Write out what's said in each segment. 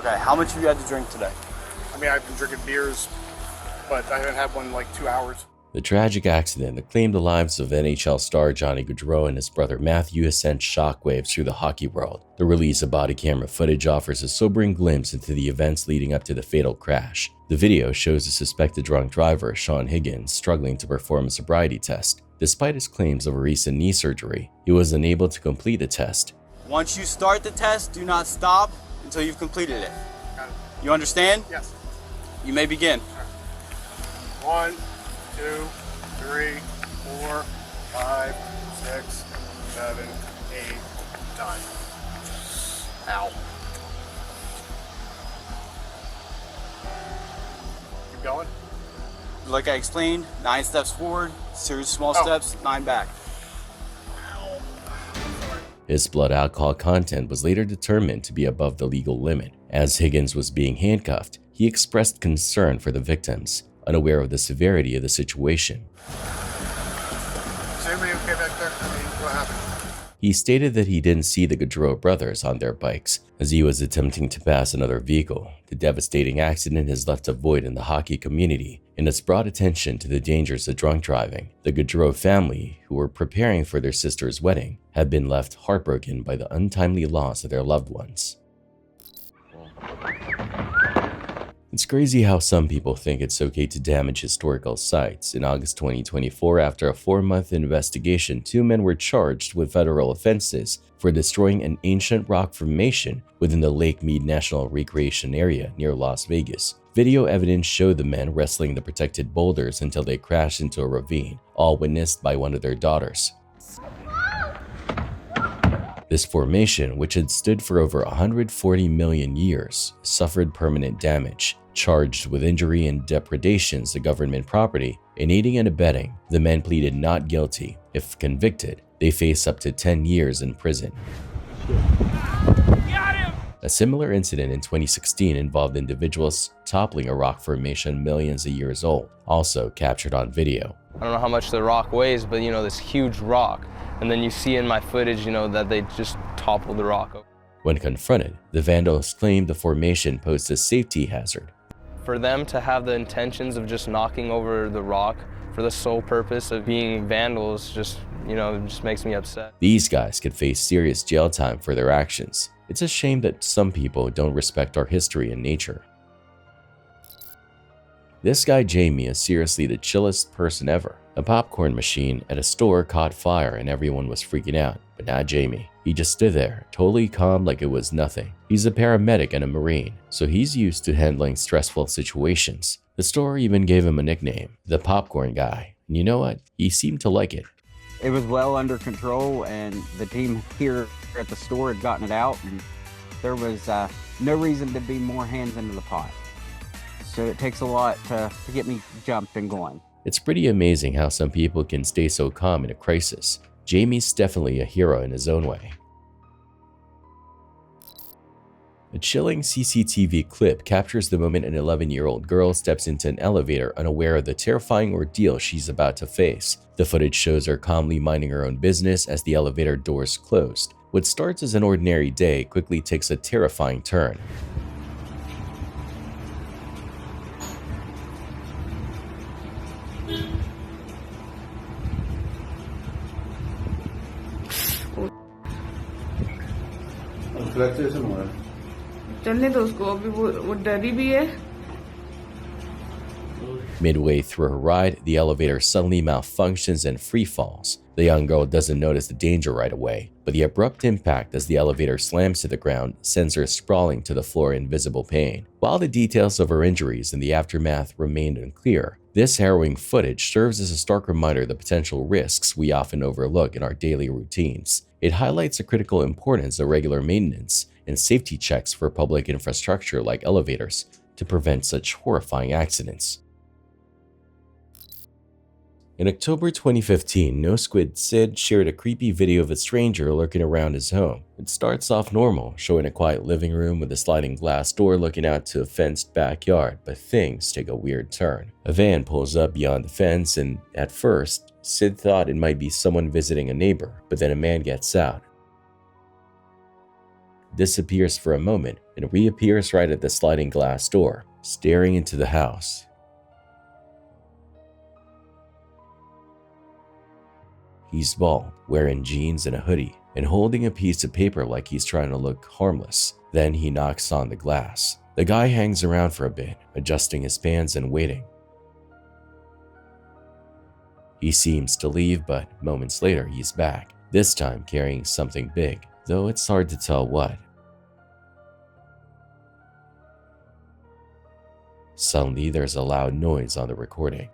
Okay, how much have you had to drink today? I mean, I've been drinking beers, but I haven't had one in like 2 hours. The tragic accident that claimed the lives of NHL star Johnny Gaudreau and his brother Matthew has sent shockwaves through the hockey world. The release of body camera footage offers a sobering glimpse into the events leading up to the fatal crash. The video shows the suspected drunk driver, Sean Higgins, struggling to perform a sobriety test. Despite his claims of a recent knee surgery, he was unable to complete the test. Once you start the test, do not stop until you've completed it. You understand? Yes. You may begin. 1, 2, 3, 4, 5, 6, 7, 8, 9. Ow. Keep going. Like I explained, 9 steps forward, series of small steps, 9 back. His blood alcohol content was later determined to be above the legal limit. As Higgins was being handcuffed, he expressed concern for the victims, unaware of the severity of the situation. Is everybody okay back there? I mean, what happened? He stated that he didn't see the Gaudreau brothers on their bikes as he was attempting to pass another vehicle. The devastating accident has left a void in the hockey community and has brought attention to the dangers of drunk driving. The Gaudreau family, who were preparing for their sister's wedding, have been left heartbroken by the untimely loss of their loved ones. It's crazy how some people think it's okay to damage historical sites. In August 2024, after a 4-month investigation, 2 men were charged with federal offenses for destroying an ancient rock formation within the Lake Mead National Recreation Area near Las Vegas. Video evidence showed the men wrestling the protected boulders until they crashed into a ravine, all witnessed by one of their daughters. This formation, which had stood for over 140 million years, suffered permanent damage. Charged with injury and depredations to government property and aiding and abetting, the men pleaded not guilty. If convicted, they face up to 10 years in prison. A similar incident in 2016 involved individuals toppling a rock formation millions of years old, also captured on video. I don't know how much the rock weighs, but this huge rock. And then you see in my footage, that they just toppled the rock. When confronted, the vandals claimed the formation posed a safety hazard. For them to have the intentions of just knocking over the rock for the sole purpose of being vandals just makes me upset. These guys could face serious jail time for their actions. It's a shame that some people don't respect our history and nature. This guy Jamie is seriously the chillest person ever. A popcorn machine at a store caught fire and everyone was freaking out, but not Jamie. He just stood there, totally calm like it was nothing. He's a paramedic and a Marine, so he's used to handling stressful situations. The store even gave him a nickname, the Popcorn Guy. And you know what? He seemed to like it. It was well under control, and the team here at the store had gotten it out, and there was no reason to be more hands into the pot. So it takes a lot to get me jumped and going. It's pretty amazing how some people can stay so calm in a crisis. Jamie's definitely a hero in his own way. A chilling CCTV clip captures the moment an 11-year-old girl steps into an elevator unaware of the terrifying ordeal she's about to face. The footage shows her calmly minding her own business as the elevator doors closed. What starts as an ordinary day quickly takes a terrifying turn. चलने दो उसको अभी वो डरी भी है. Midway through her ride, the elevator suddenly malfunctions and free falls. The young girl doesn't notice the danger right away, but the abrupt impact as the elevator slams to the ground sends her sprawling to the floor in visible pain. While the details of her injuries and the aftermath remained unclear, this harrowing footage serves as a stark reminder of the potential risks we often overlook in our daily routines. It highlights the critical importance of regular maintenance and safety checks for public infrastructure like elevators to prevent such horrifying accidents. In October 2015, No Squid Sid shared a creepy video of a stranger lurking around his home. It starts off normal, showing a quiet living room with a sliding glass door looking out to a fenced backyard, but things take a weird turn. A van pulls up beyond the fence and, at first, Sid thought it might be someone visiting a neighbor, but then a man gets out. disappears for a moment and reappears right at the sliding glass door, staring into the house. He's bald, wearing jeans and a hoodie, and holding a piece of paper like he's trying to look harmless. Then he knocks on the glass. The guy hangs around for a bit, adjusting his pants and waiting. He seems to leave, but moments later he's back, this time carrying something big, though it's hard to tell what. Suddenly there's a loud noise on the recording.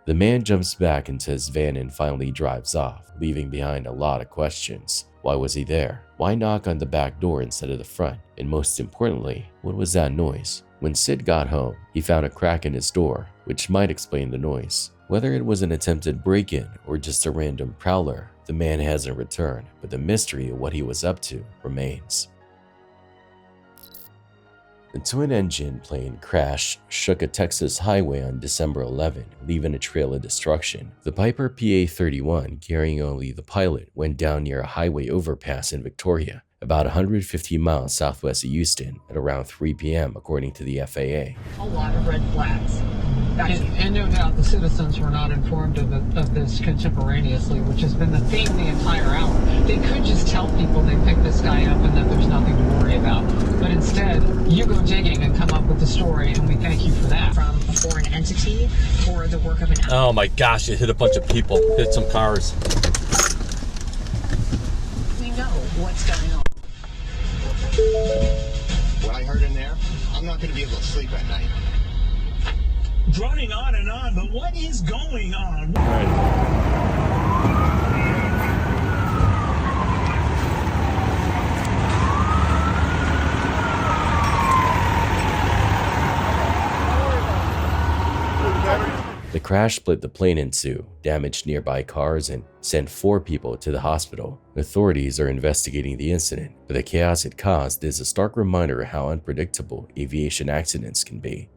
The man jumps back into his van and finally drives off, leaving behind a lot of questions. Why was he there? Why knock on the back door instead of the front? And most importantly, what was that noise? When Sid got home, he found a crack in his door, which might explain the noise. Whether it was an attempted break-in or just a random prowler, the man hasn't returned, but the mystery of what he was up to remains. A twin-engine plane crash shook a Texas highway on December 11, leaving a trail of destruction. The Piper PA-31, carrying only the pilot, went down near a highway overpass in Victoria, about 150 miles southwest of Houston, at around 3 p.m., according to the FAA. A lot of red flags. And no doubt the citizens were not informed of this contemporaneously, which has been the theme the entire hour. They could just tell people they picked this guy up and that there's nothing to worry about. But instead, you go digging and come up with the story, and we thank you for that. From a foreign entity or the work of an... Oh my gosh, it hit a bunch of people, hit some cars. We know what's going on. What I heard in there, I'm not going to be able to sleep at night. Droning on, but what is going on? The crash split the plane in two, damaged nearby cars, and sent 4 people to the hospital. Authorities are investigating the incident, but the chaos it caused is a stark reminder of how unpredictable aviation accidents can be.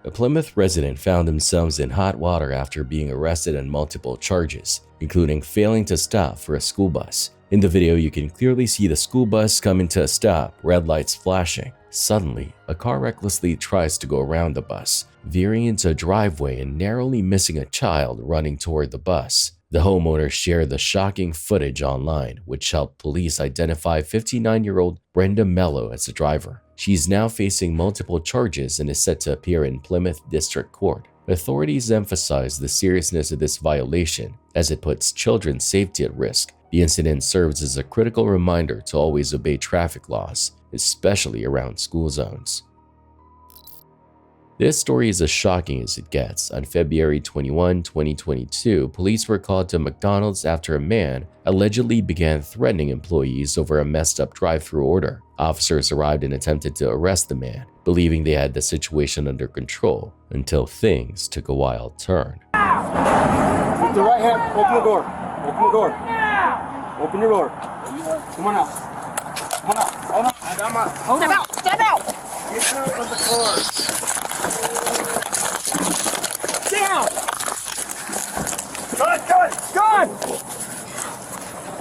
A Plymouth resident found themselves in hot water after being arrested on multiple charges, including failing to stop for a school bus. In the video, you can clearly see the school bus coming to a stop, red lights flashing. Suddenly, a car recklessly tries to go around the bus, veering into a driveway and narrowly missing a child running toward the bus. The homeowner shared the shocking footage online, which helped police identify 59-year-old Brenda Mello as the driver. She's now facing multiple charges and is set to appear in Plymouth District Court. Authorities emphasize the seriousness of this violation as it puts children's safety at risk. The incident serves as a critical reminder to always obey traffic laws, especially around school zones. This story is as shocking as it gets. On February 21, 2022, police were called to McDonald's after a man allegedly began threatening employees over a messed up drive-thru order. Officers arrived and attempted to arrest the man, believing they had the situation under control, until things took a wild turn. With the right hand, open the door. Open the door. Open your door. Come on out. Come on out. Hold on. Step out! Step out! Get out of the car. Down! Gun!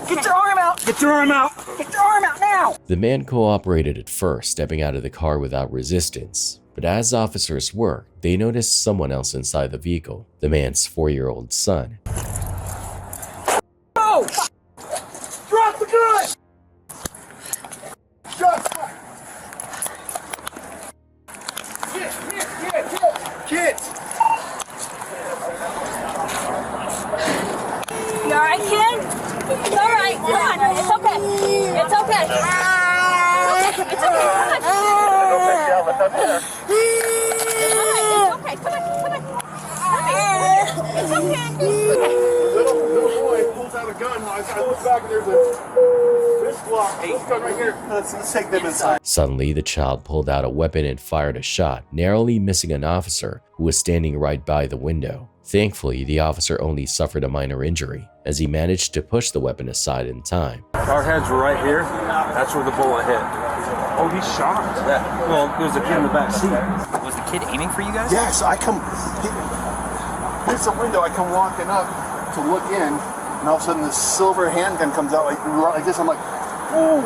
Get your arm out! Get your arm out! Get your arm out now! The man cooperated at first, stepping out of the car without resistance. But as officers worked, they noticed someone else inside the vehicle, the man's 4-year-old son. Oh! Drop the gun! Shut up! Kids! You alright, kid? It's alright, come on, it's okay. It's okay. It's okay, come on. It's okay. Little boy pulls out a gun. I look back and there's a fist block. This gun right here. Let's take them inside. Suddenly, the child pulled out a weapon and fired a shot, narrowly missing an officer who was standing right by the window. Thankfully, the officer only suffered a minor injury, as he managed to push the weapon aside in time. Our heads were right here. That's where the bullet hit. Oh, he's shot. Yeah. Well, there was a kid in the back seat. Was the kid aiming for you guys? Yes, I come. Here's the window. I come walking up to look in. and all of a sudden this silver handgun comes out like this. I'm like, ooh.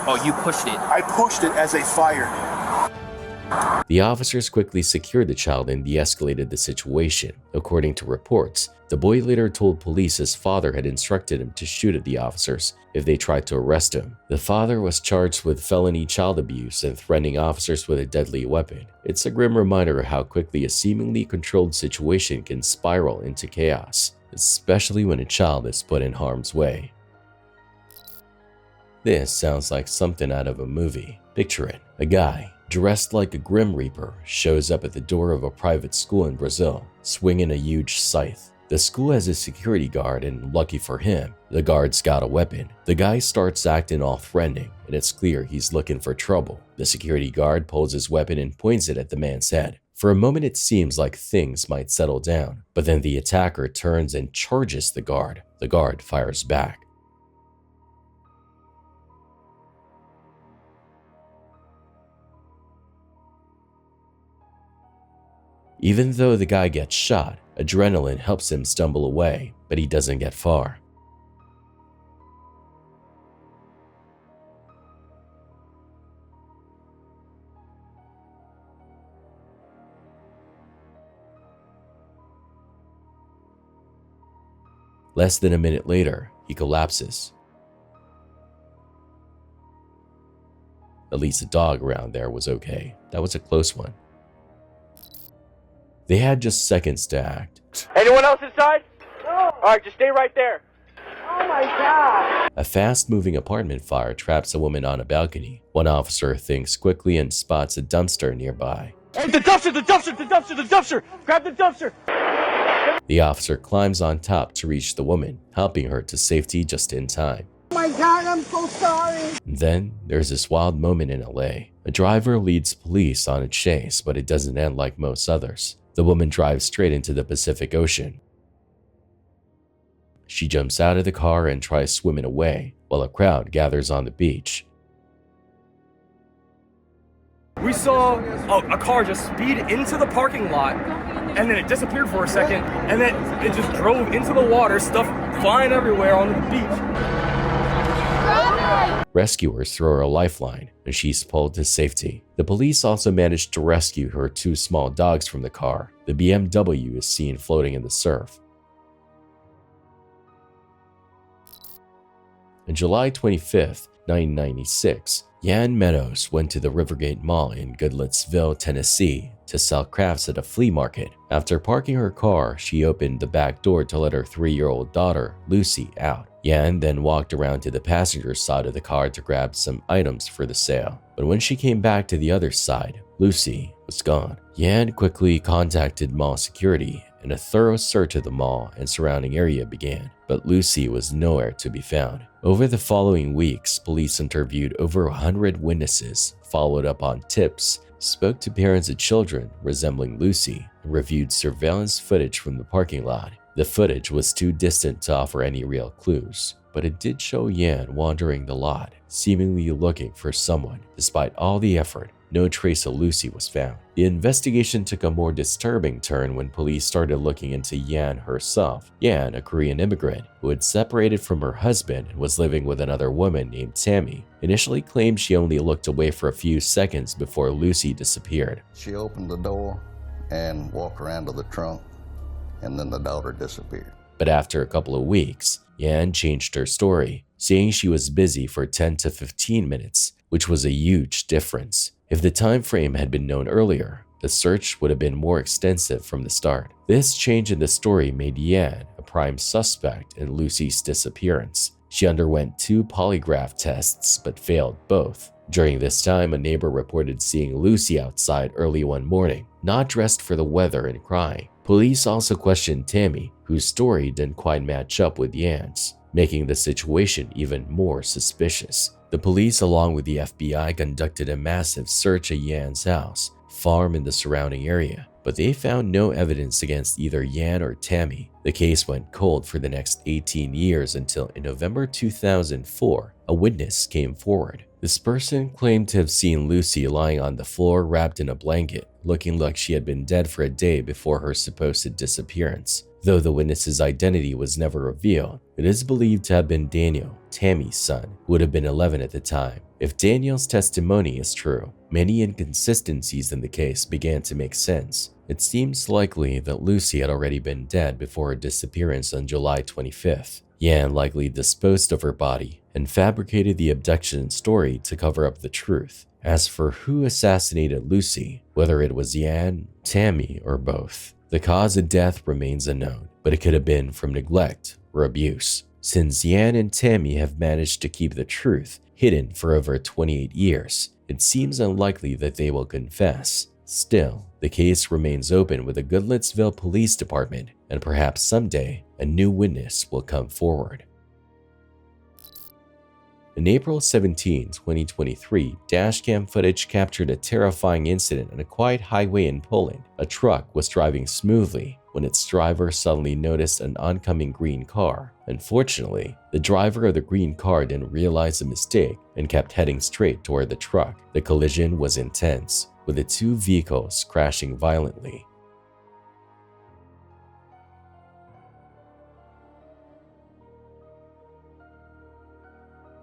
Oh, you pushed it. I pushed it as they fired. The officers quickly secured the child and de-escalated the situation. According to reports, the boy later told police his father had instructed him to shoot at the officers if they tried to arrest him. The father was charged with felony child abuse and threatening officers with a deadly weapon. It's a grim reminder of how quickly a seemingly controlled situation can spiral into chaos, especially when a child is put in harm's way. This sounds like something out of a movie. Picture it. A guy, dressed like a Grim Reaper, shows up at the door of a private school in Brazil, swinging a huge scythe. The school has a security guard, and lucky for him, the guard's got a weapon. The guy starts acting all threatening, and it's clear he's looking for trouble. The security guard pulls his weapon and points it at the man's head. For a moment it seems like things might settle down, but then the attacker turns and charges the guard. The guard fires back. Even though the guy gets shot, adrenaline helps him stumble away, but he doesn't get far. Less than a minute later, he collapses. At least the dog around there was okay. That was a close one. They had just seconds to act. Anyone else inside? No. All right, just stay right there. Oh my God. A fast-moving apartment fire traps a woman on a balcony. One officer thinks quickly and spots a dumpster nearby. Hey, the dumpster, the dumpster, the dumpster, the dumpster! Grab the dumpster! The officer climbs on top to reach the woman, helping her to safety just in time. Oh my God, I'm so sorry. Then, there's this wild moment in LA. A driver leads police on a chase, but it doesn't end like most others. The woman drives straight into the Pacific Ocean. She jumps out of the car and tries swimming away, while a crowd gathers on the beach. We saw a car just speed into the parking lot, and then it disappeared for a second, and then it just drove into the water, stuff flying everywhere on the beach. Rescuers throw her a lifeline, and she's pulled to safety. The police also managed to rescue her two small dogs from the car. The BMW is seen floating in the surf. On July 25th, 1996, Yan Meadows went to the Rivergate Mall in Goodlettsville, Tennessee to sell crafts at a flea market. After parking her car, she opened the back door to let her 3-year-old daughter, Lucy, out. Yan then walked around to the passenger side of the car to grab some items for the sale. But when she came back to the other side, Lucy was gone. Yan quickly contacted mall security, and a thorough search of the mall and surrounding area began, but Lucy was nowhere to be found. Over the following weeks, police interviewed over 100 witnesses, followed up on tips, spoke to parents of children resembling Lucy, and reviewed surveillance footage from the parking lot. The footage was too distant to offer any real clues, but it did show Yan wandering the lot, seemingly looking for someone. Despite all the effort, no trace of Lucy was found. The investigation took a more disturbing turn when police started looking into Yan herself. Yan, a Korean immigrant who had separated from her husband and was living with another woman named Tammy, initially claimed she only looked away for a few seconds before Lucy disappeared. She opened the door and walked around to the trunk, and then the daughter disappeared. But after a couple of weeks, Yan changed her story, saying she was busy for 10 to 15 minutes, which was a huge difference. If the time frame had been known earlier, the search would have been more extensive from the start. This change in the story made Yan a prime suspect in Lucy's disappearance. She underwent 2 polygraph tests but failed both. During this time, a neighbor reported seeing Lucy outside early one morning, not dressed for the weather and crying. Police also questioned Tammy, whose story didn't quite match up with Yan's, making the situation even more suspicious. The police, along with the FBI, conducted a massive search at Yan's house, farm, and the surrounding area, but they found no evidence against either Yan or Tammy. The case went cold for the next 18 years until in November 2004, a witness came forward. This person claimed to have seen Lucy lying on the floor wrapped in a blanket, looking like she had been dead for a day before her supposed disappearance. Though the witness's identity was never revealed, it is believed to have been Daniel, Tammy's son, who would have been 11 at the time. If Daniel's testimony is true, many inconsistencies in the case began to make sense. It seems likely that Lucy had already been dead before her disappearance on July 25th. Yan likely disposed of her body and fabricated the abduction story to cover up the truth. As for who assassinated Lucy, whether it was Yan, Tammy, or both, the cause of death remains unknown, but it could have been from neglect or abuse. Since Yan and Tammy have managed to keep the truth hidden for over 28 years, it seems unlikely that they will confess. Still, the case remains open with the Goodlettsville Police Department, and perhaps someday a new witness will come forward. In April 17, 2023, dashcam footage captured a terrifying incident on a quiet highway in Poland. A truck was driving smoothly when its driver suddenly noticed an oncoming green car. Unfortunately, the driver of the green car didn't realize the mistake and kept heading straight toward the truck. The collision was intense, with the two vehicles crashing violently.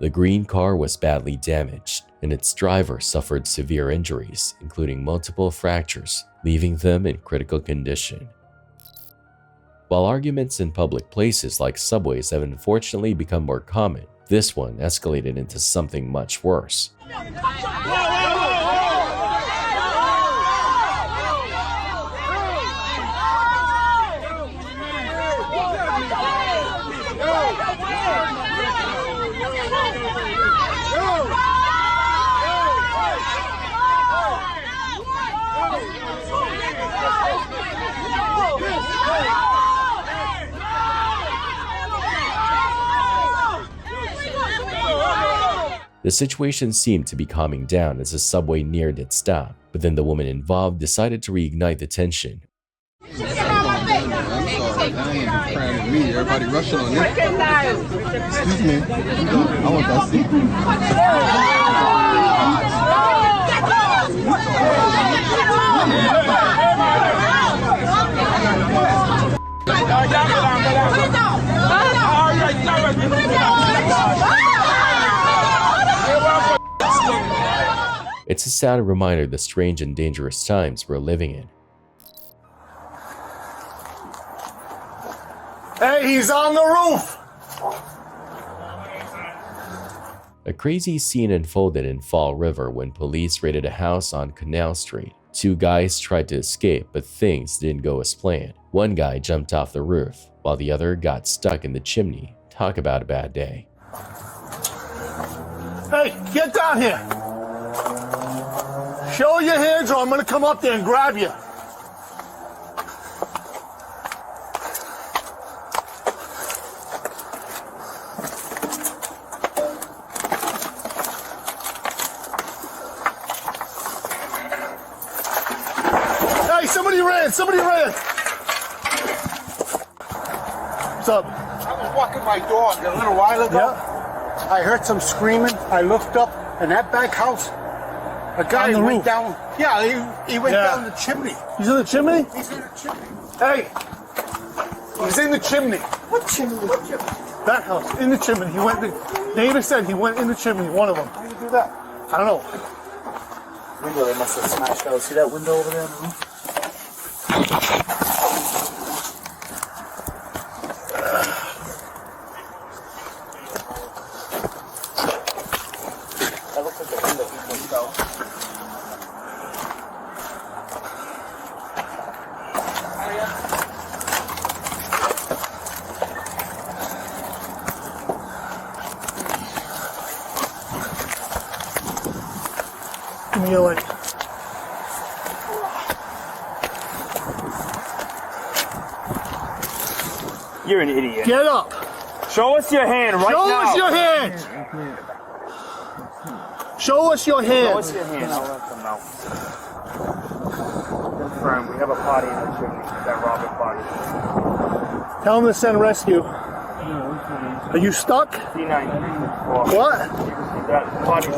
The green car was badly damaged, and its driver suffered severe injuries, including multiple fractures, leaving them in critical condition. While arguments in public places like subways have unfortunately become more common, this one escalated into something much worse. The situation seemed to be calming down as the subway neared its stop, but then the woman involved decided to reignite the tension. Everybody rushing on this. Excuse me. I want that seat. It's a sad reminder of the strange and dangerous times we're living in. Hey, he's on the roof! A crazy scene unfolded in Fall River when police raided a house on Canal Street. Two guys tried to escape, but things didn't go as planned. One guy jumped off the roof, while the other got stuck in the chimney. Talk about a bad day. Hey, get down here! Show your hands or I'm gonna come up there and grab you. Hey, somebody ran! Somebody ran! What's up? I was walking my dog a little while ago. Yeah. I heard some screaming. I looked up, and that back house, a guy went down. Yeah, he went down the chimney. He's in the chimney? He's in the chimney. Hey! He's in the chimney. What chimney? What chimney? That house, in the chimney. He went. Neighbor said he went in the chimney, one of them. How do you do that? I don't know. Window, they must have smashed out. See that window over there? That looks like the window he pushed out. Give me your leg. You're an idiot. Get up. Show us your hand right now. Show us your hand. Show us your hand. Show us your hand. I'll let them know. Confirm. We have a party in the chimney. That Robert party. Tell him to send rescue. Are you stuck? C9. What? That party's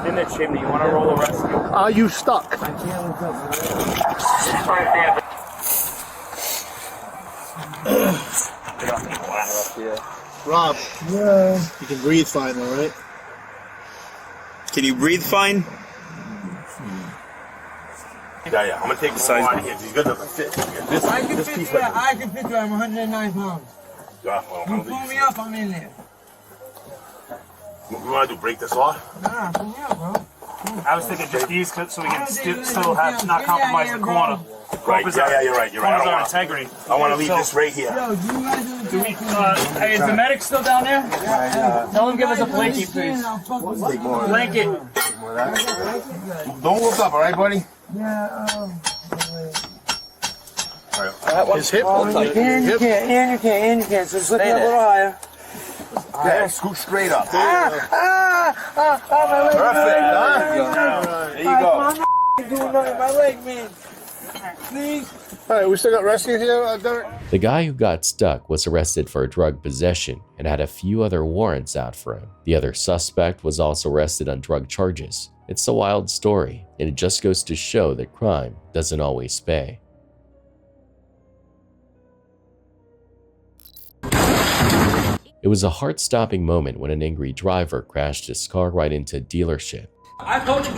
in the chimney. You want to roll a rescue? Are you stuck? I can't look up. Right there. Yeah. Rob. Yeah. You can breathe fine though, right? Can you breathe fine? Yeah. I'm gonna take the size out of here. He's good enough to fit. This piece right here. I can fit you. I'm 109 pounds. Yeah, well, You pull me up, I'm in there. What we want to do? Break this off? Nah, pull me up, bro. I was thinking just these clips so we can still have not compromise the corner. Right. Yeah, you're right. Corners our integrity. I want to leave this right here. Yo, you guys Do we, hey, is the medic still down there? Tell him give us a blanket, please. Blanket. Don't look up, all right, buddy? Yeah, His hip. And you can't. So just look a little higher. Yeah, scoot straight up. Perfect, There you go. doing nothing my leg, man. Please. All right, we still got rescue here, Derek? The guy who got stuck was arrested for drug possession and had a few other warrants out for him. The other suspect was also arrested on drug charges. It's a wild story, and it just goes to show that crime doesn't always pay. It was a heart-stopping moment when an angry driver crashed his car right into a dealership. I told you.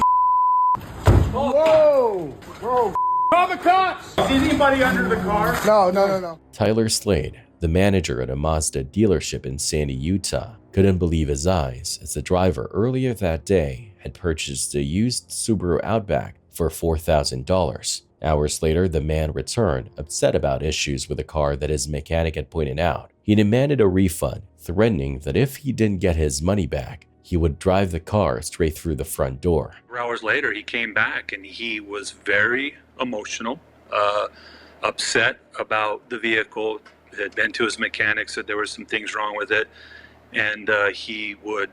Whoa! Whoa! Call the cops! Is anybody under the car? No. Tyler Slade, the manager at a Mazda dealership in Sandy, Utah, couldn't believe his eyes as the driver earlier that day had purchased a used Subaru Outback for $4,000. Hours later, the man returned, upset about issues with the car that his mechanic had pointed out. He demanded a refund, threatening that if he didn't get his money back, he would drive the car straight through the front door. Hours later, he came back and he was very emotional, upset about the vehicle, had been to his mechanic, said there were some things wrong with it, and he would,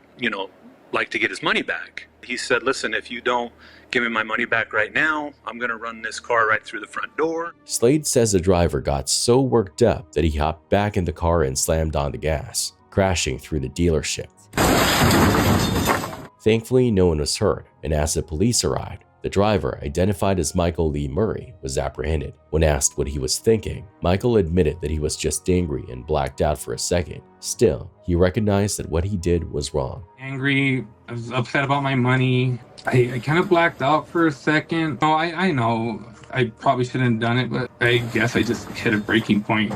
like to get his money back. He said, listen, if you don't give me my money back right now, I'm going to run this car right through the front door. Slade says the driver got so worked up that he hopped back in the car and slammed on the gas, crashing through the dealership. Thankfully, no one was hurt, and as the police arrived, the driver, identified as Michael Lee Murray, was apprehended. When asked what he was thinking, Michael admitted that he was just angry and blacked out for a second. Still, he recognized that what he did was wrong. Angry, I was upset about my money. I kind of blacked out for a second. Oh, I know I probably shouldn't have done it, but I guess I just hit a breaking point.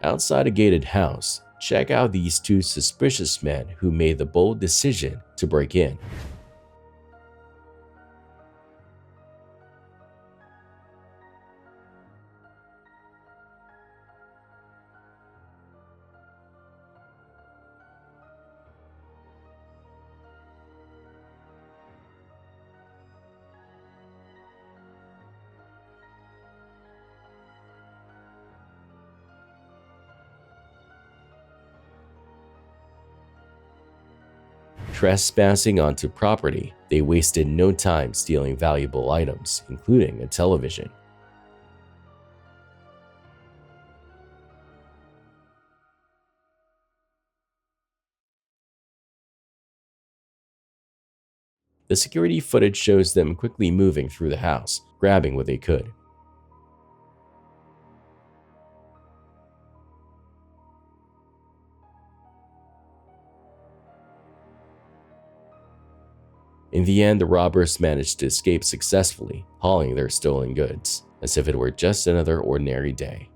Outside a gated house, check out these two suspicious men who made the bold decision to break in. Trespassing onto property, they wasted no time stealing valuable items, including a television. The security footage shows them quickly moving through the house, grabbing what they could. In the end, the robbers managed to escape successfully, hauling their stolen goods, as if it were just another ordinary day.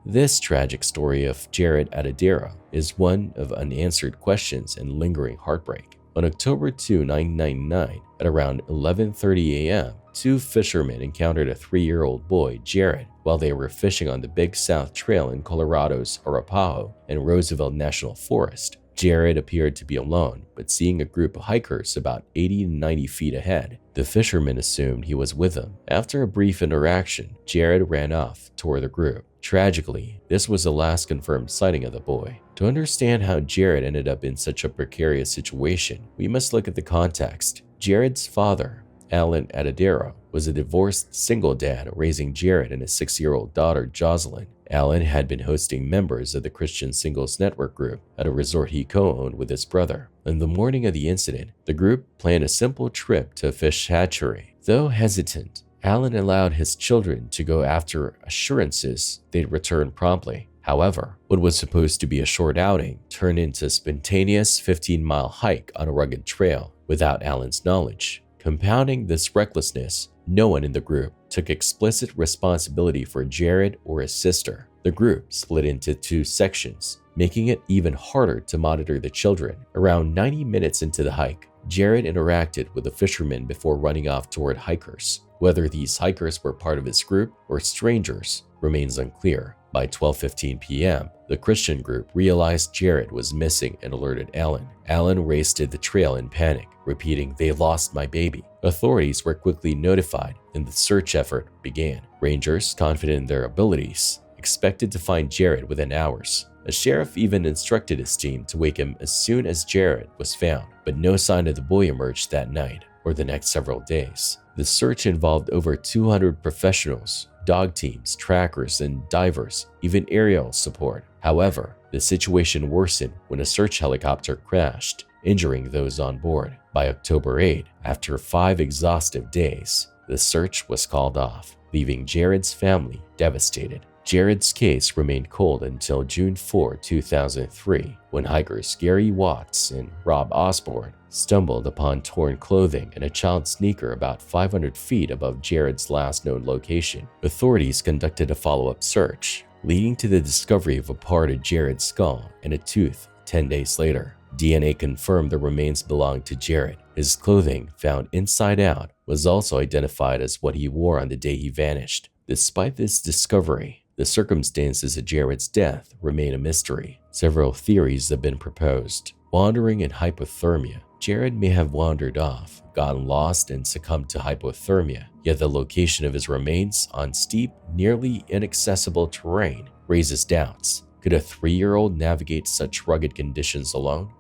This tragic story of Jared Adedira is one of unanswered questions and lingering heartbreak. On October 2, 1999, at around 11:30 a.m., two fishermen encountered a 3-year-old boy, Jared, while they were fishing on the Big South Trail in Colorado's Arapaho and Roosevelt National Forest. Jared appeared to be alone, but seeing a group of hikers about 80 to 90 feet ahead, the fishermen assumed he was with them. After a brief interaction, Jared ran off toward the group. Tragically, this was the last confirmed sighting of the boy. To understand how Jared ended up in such a precarious situation, we must look at the context. Jared's father, Alan Adedira, was a divorced single dad raising Jared and his 6-year-old daughter, Jocelyn. Alan had been hosting members of the Christian Singles Network group at a resort he co-owned with his brother. On the morning of the incident, the group planned a simple trip to a fish hatchery. Though hesitant, Alan allowed his children to go after assurances they'd return promptly. However, what was supposed to be a short outing turned into a spontaneous 15-mile hike on a rugged trail without Alan's knowledge. Compounding this recklessness, no one in the group took explicit responsibility for Jared or his sister. The group split into 2 sections, making it even harder to monitor the children. Around 90 minutes into the hike, Jared interacted with the fishermen before running off toward hikers. Whether these hikers were part of his group or strangers remains unclear. By 12:15 p.m., the Christian group realized Jared was missing and alerted Alan. Alan raced to the trail in panic, repeating, "They lost my baby." Authorities were quickly notified and the search effort began. Rangers, confident in their abilities, expected to find Jared within hours. A sheriff even instructed his team to wake him as soon as Jared was found, but no sign of the boy emerged that night or the next several days. The search involved over 200 professionals, dog teams, trackers, and divers, even aerial support. However, the situation worsened when a search helicopter crashed, injuring those on board. By October 8, after 5 exhaustive days, the search was called off, leaving Jared's family devastated. Jared's case remained cold until June 4, 2003, when hikers Gary Watts and Rob Osborne stumbled upon torn clothing and a child's sneaker about 500 feet above Jared's last known location. Authorities conducted a follow-up search, leading to the discovery of a part of Jared's skull and a tooth 10 days later. DNA confirmed the remains belonged to Jared. His clothing, found inside out, was also identified as what he wore on the day he vanished. Despite this discovery, the circumstances of Jared's death remain a mystery. Several theories have been proposed. Wandering in hypothermia. Jared may have wandered off, gotten lost, and succumbed to hypothermia, yet the location of his remains on steep, nearly inaccessible terrain raises doubts. Could a 3-year-old navigate such rugged conditions alone?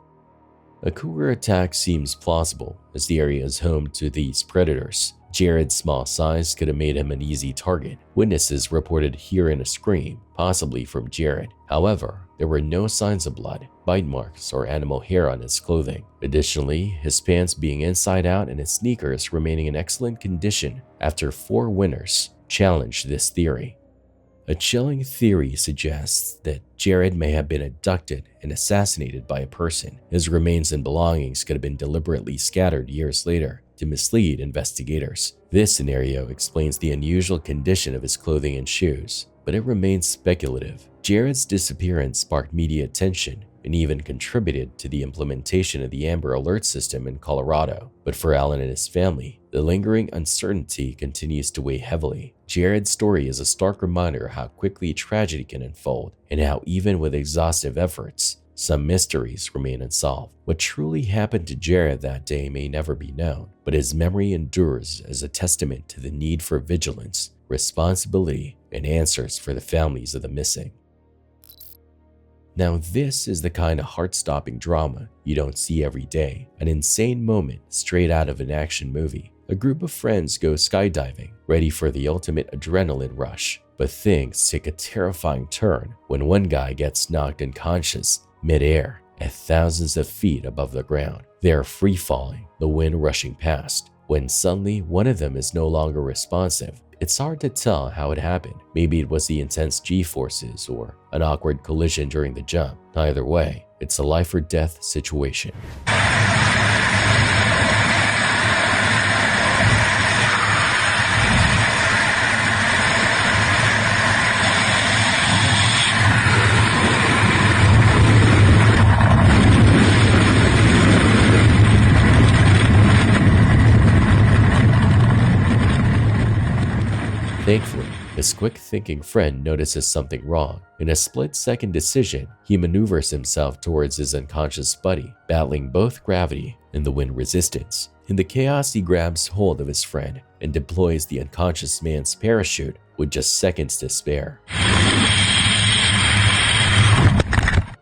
A cougar attack seems plausible, as the area is home to these predators. Jared's small size could have made him an easy target. Witnesses reported hearing a scream, possibly from Jared. However, there were no signs of blood, bite marks, or animal hair on his clothing. Additionally, his pants being inside out and his sneakers remaining in excellent condition after 4 winters challenged this theory. A chilling theory suggests that Jared may have been abducted and assassinated by a person. His remains and belongings could have been deliberately scattered years later to mislead investigators. This scenario explains the unusual condition of his clothing and shoes, but it remains speculative. Jared's disappearance sparked media attention and even contributed to the implementation of the Amber Alert system in Colorado. But for Alan and his family, the lingering uncertainty continues to weigh heavily. Jared's story is a stark reminder of how quickly tragedy can unfold and how even with exhaustive efforts, some mysteries remain unsolved. What truly happened to Jared that day may never be known, but his memory endures as a testament to the need for vigilance, responsibility, and answers for the families of the missing. Now this is the kind of heart-stopping drama you don't see every day, an insane moment straight out of an action movie. A group of friends go skydiving, ready for the ultimate adrenaline rush, but things take a terrifying turn when one guy gets knocked unconscious mid-air at thousands of feet above the ground. They are free-falling, the wind rushing past, when suddenly one of them is no longer responsive. It's hard to tell how it happened. Maybe it was the intense G-forces or an awkward collision during the jump. Either way, it's a life or death situation. Thankfully, his quick-thinking friend notices something wrong. In a split-second decision, he maneuvers himself towards his unconscious buddy, battling both gravity and the wind resistance. In the chaos, he grabs hold of his friend and deploys the unconscious man's parachute with just seconds to spare.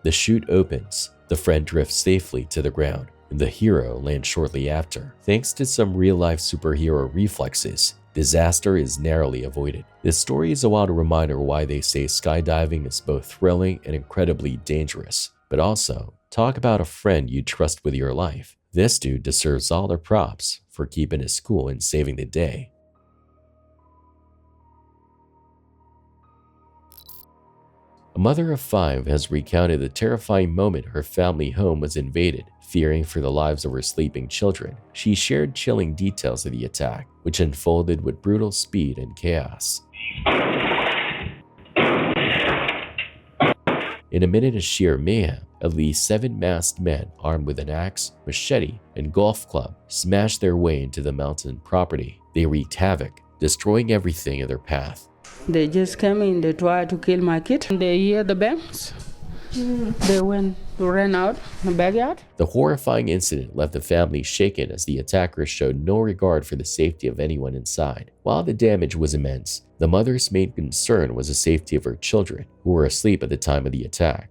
The chute opens, the friend drifts safely to the ground, and the hero lands shortly after. Thanks to some real-life superhero reflexes, disaster is narrowly avoided. This story is a wild reminder why they say skydiving is both thrilling and incredibly dangerous. But also, talk about a friend you trust with your life. This dude deserves all the props for keeping his cool and saving the day. A mother of 5 has recounted the terrifying moment her family home was invaded. Fearing for the lives of her sleeping children, she shared chilling details of the attack, which unfolded with brutal speed and chaos. In a minute of sheer mayhem, at least 7 masked men armed with an axe, machete, and golf club smashed their way into the mountain property. They wreaked havoc, destroying everything in their path. They just came in, they tried to kill my kid. They hear the bangs. They ran out in the backyard. The horrifying incident left the family shaken as the attackers showed no regard for the safety of anyone inside. While the damage was immense, the mother's main concern was the safety of her children, who were asleep at the time of the attack.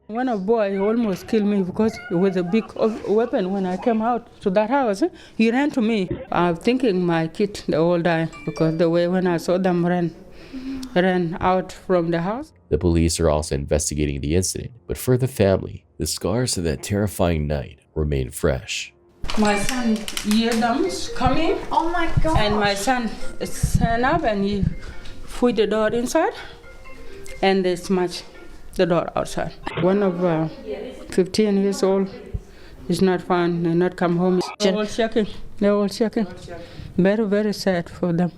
When a boy almost killed me because it was a big weapon when I came out to that house. He ran to me. I'm thinking my kid, they all died because the way when I saw them ran out from the house. The police are also investigating the incident, but for the family, the scars of that terrifying night remain fresh. My son heard them coming. Oh my God. And my son stand up and he put the door inside and they smashed the door outside. One of 15 years old is not found, they're not come home. They're all shaking. They're all shaking. Very, very sad for them.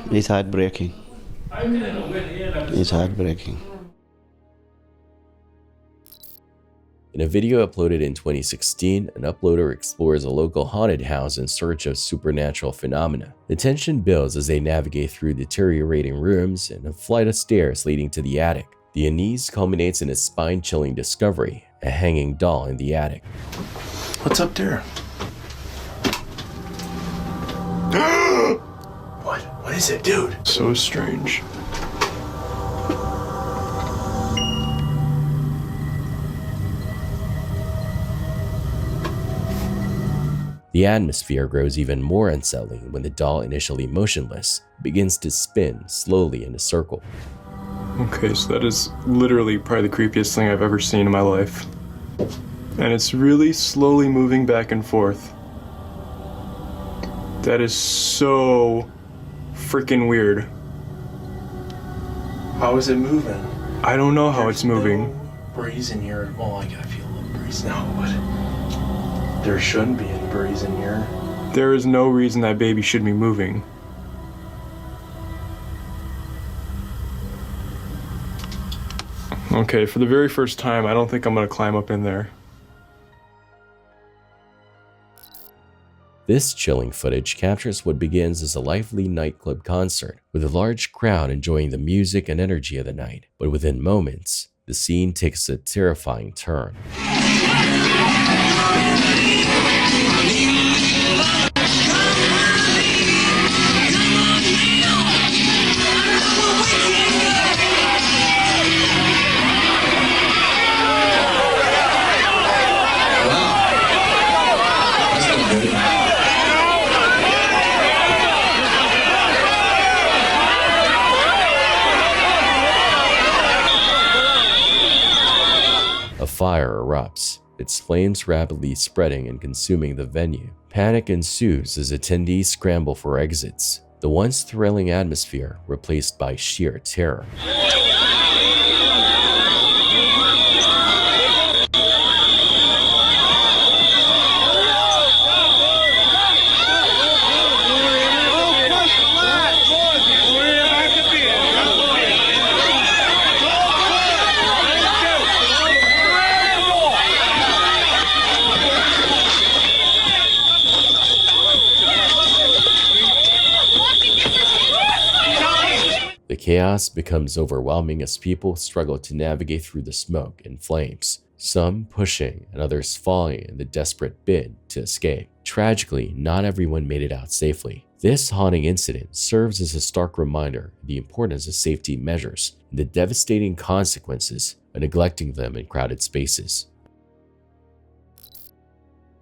It's heartbreaking. It's heartbreaking. In a video uploaded in 2016, an uploader explores a local haunted house in search of supernatural phenomena. The tension builds as they navigate through deteriorating rooms and a flight of stairs leading to the attic. The unease culminates in a spine-chilling discovery, a hanging doll in the attic. What's up there? What is it, dude? So strange. The atmosphere grows even more unsettling when the doll, initially motionless, begins to spin slowly in a circle. Okay, so that is literally probably the creepiest thing I've ever seen in my life. And it's really slowly moving back and forth. That is so freaking weird. How is it moving? I don't know how it's moving. No breeze in here. Well, I gotta feel a little breeze now, but there shouldn't be any breeze in here. There is no reason that baby should be moving. Okay, for the very first time, I don't think I'm gonna climb up in there. This chilling footage captures what begins as a lively nightclub concert, with a large crowd enjoying the music and energy of the night. But within moments, the scene takes a terrifying turn. A fire erupts, its flames rapidly spreading and consuming the venue. Panic ensues as attendees scramble for exits, the once thrilling atmosphere replaced by sheer terror. The chaos becomes overwhelming as people struggle to navigate through the smoke and flames, some pushing and others falling in the desperate bid to escape. Tragically, not everyone made it out safely. This haunting incident serves as a stark reminder of the importance of safety measures and the devastating consequences of neglecting them in crowded spaces.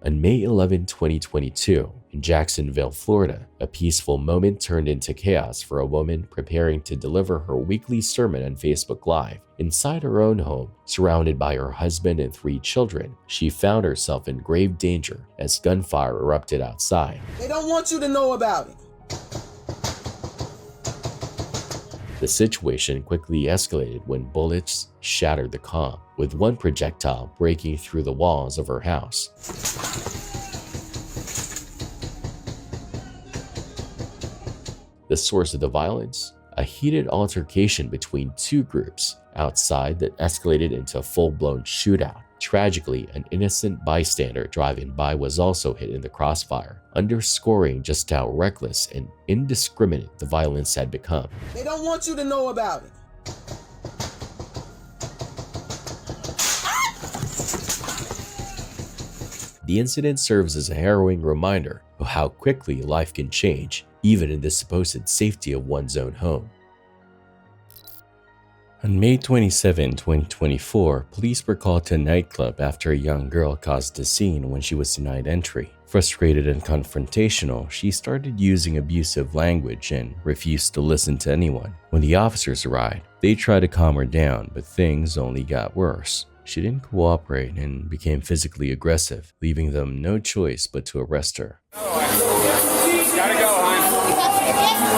On May 11, 2022, in Jacksonville, Florida, a peaceful moment turned into chaos for a woman preparing to deliver her weekly sermon on Facebook Live. Inside her own home, surrounded by her husband and 3 children, she found herself in grave danger as gunfire erupted outside. They don't want you to know about it. The situation quickly escalated when bullets shattered the comm, with one projectile breaking through the walls of her house. The source of the violence? A heated altercation between two groups outside that escalated into a full-blown shootout. Tragically, an innocent bystander driving by was also hit in the crossfire, underscoring just how reckless and indiscriminate the violence had become. They don't want you to know about it. The incident serves as a harrowing reminder of how quickly life can change, even in the supposed safety of one's own home. On May 27, 2024, police were called to a nightclub after a young girl caused a scene when she was denied entry. Frustrated and confrontational, she started using abusive language and refused to listen to anyone. When the officers arrived, they tried to calm her down, but things only got worse. She didn't cooperate and became physically aggressive, leaving them no choice but to arrest her. Gotta go, hon.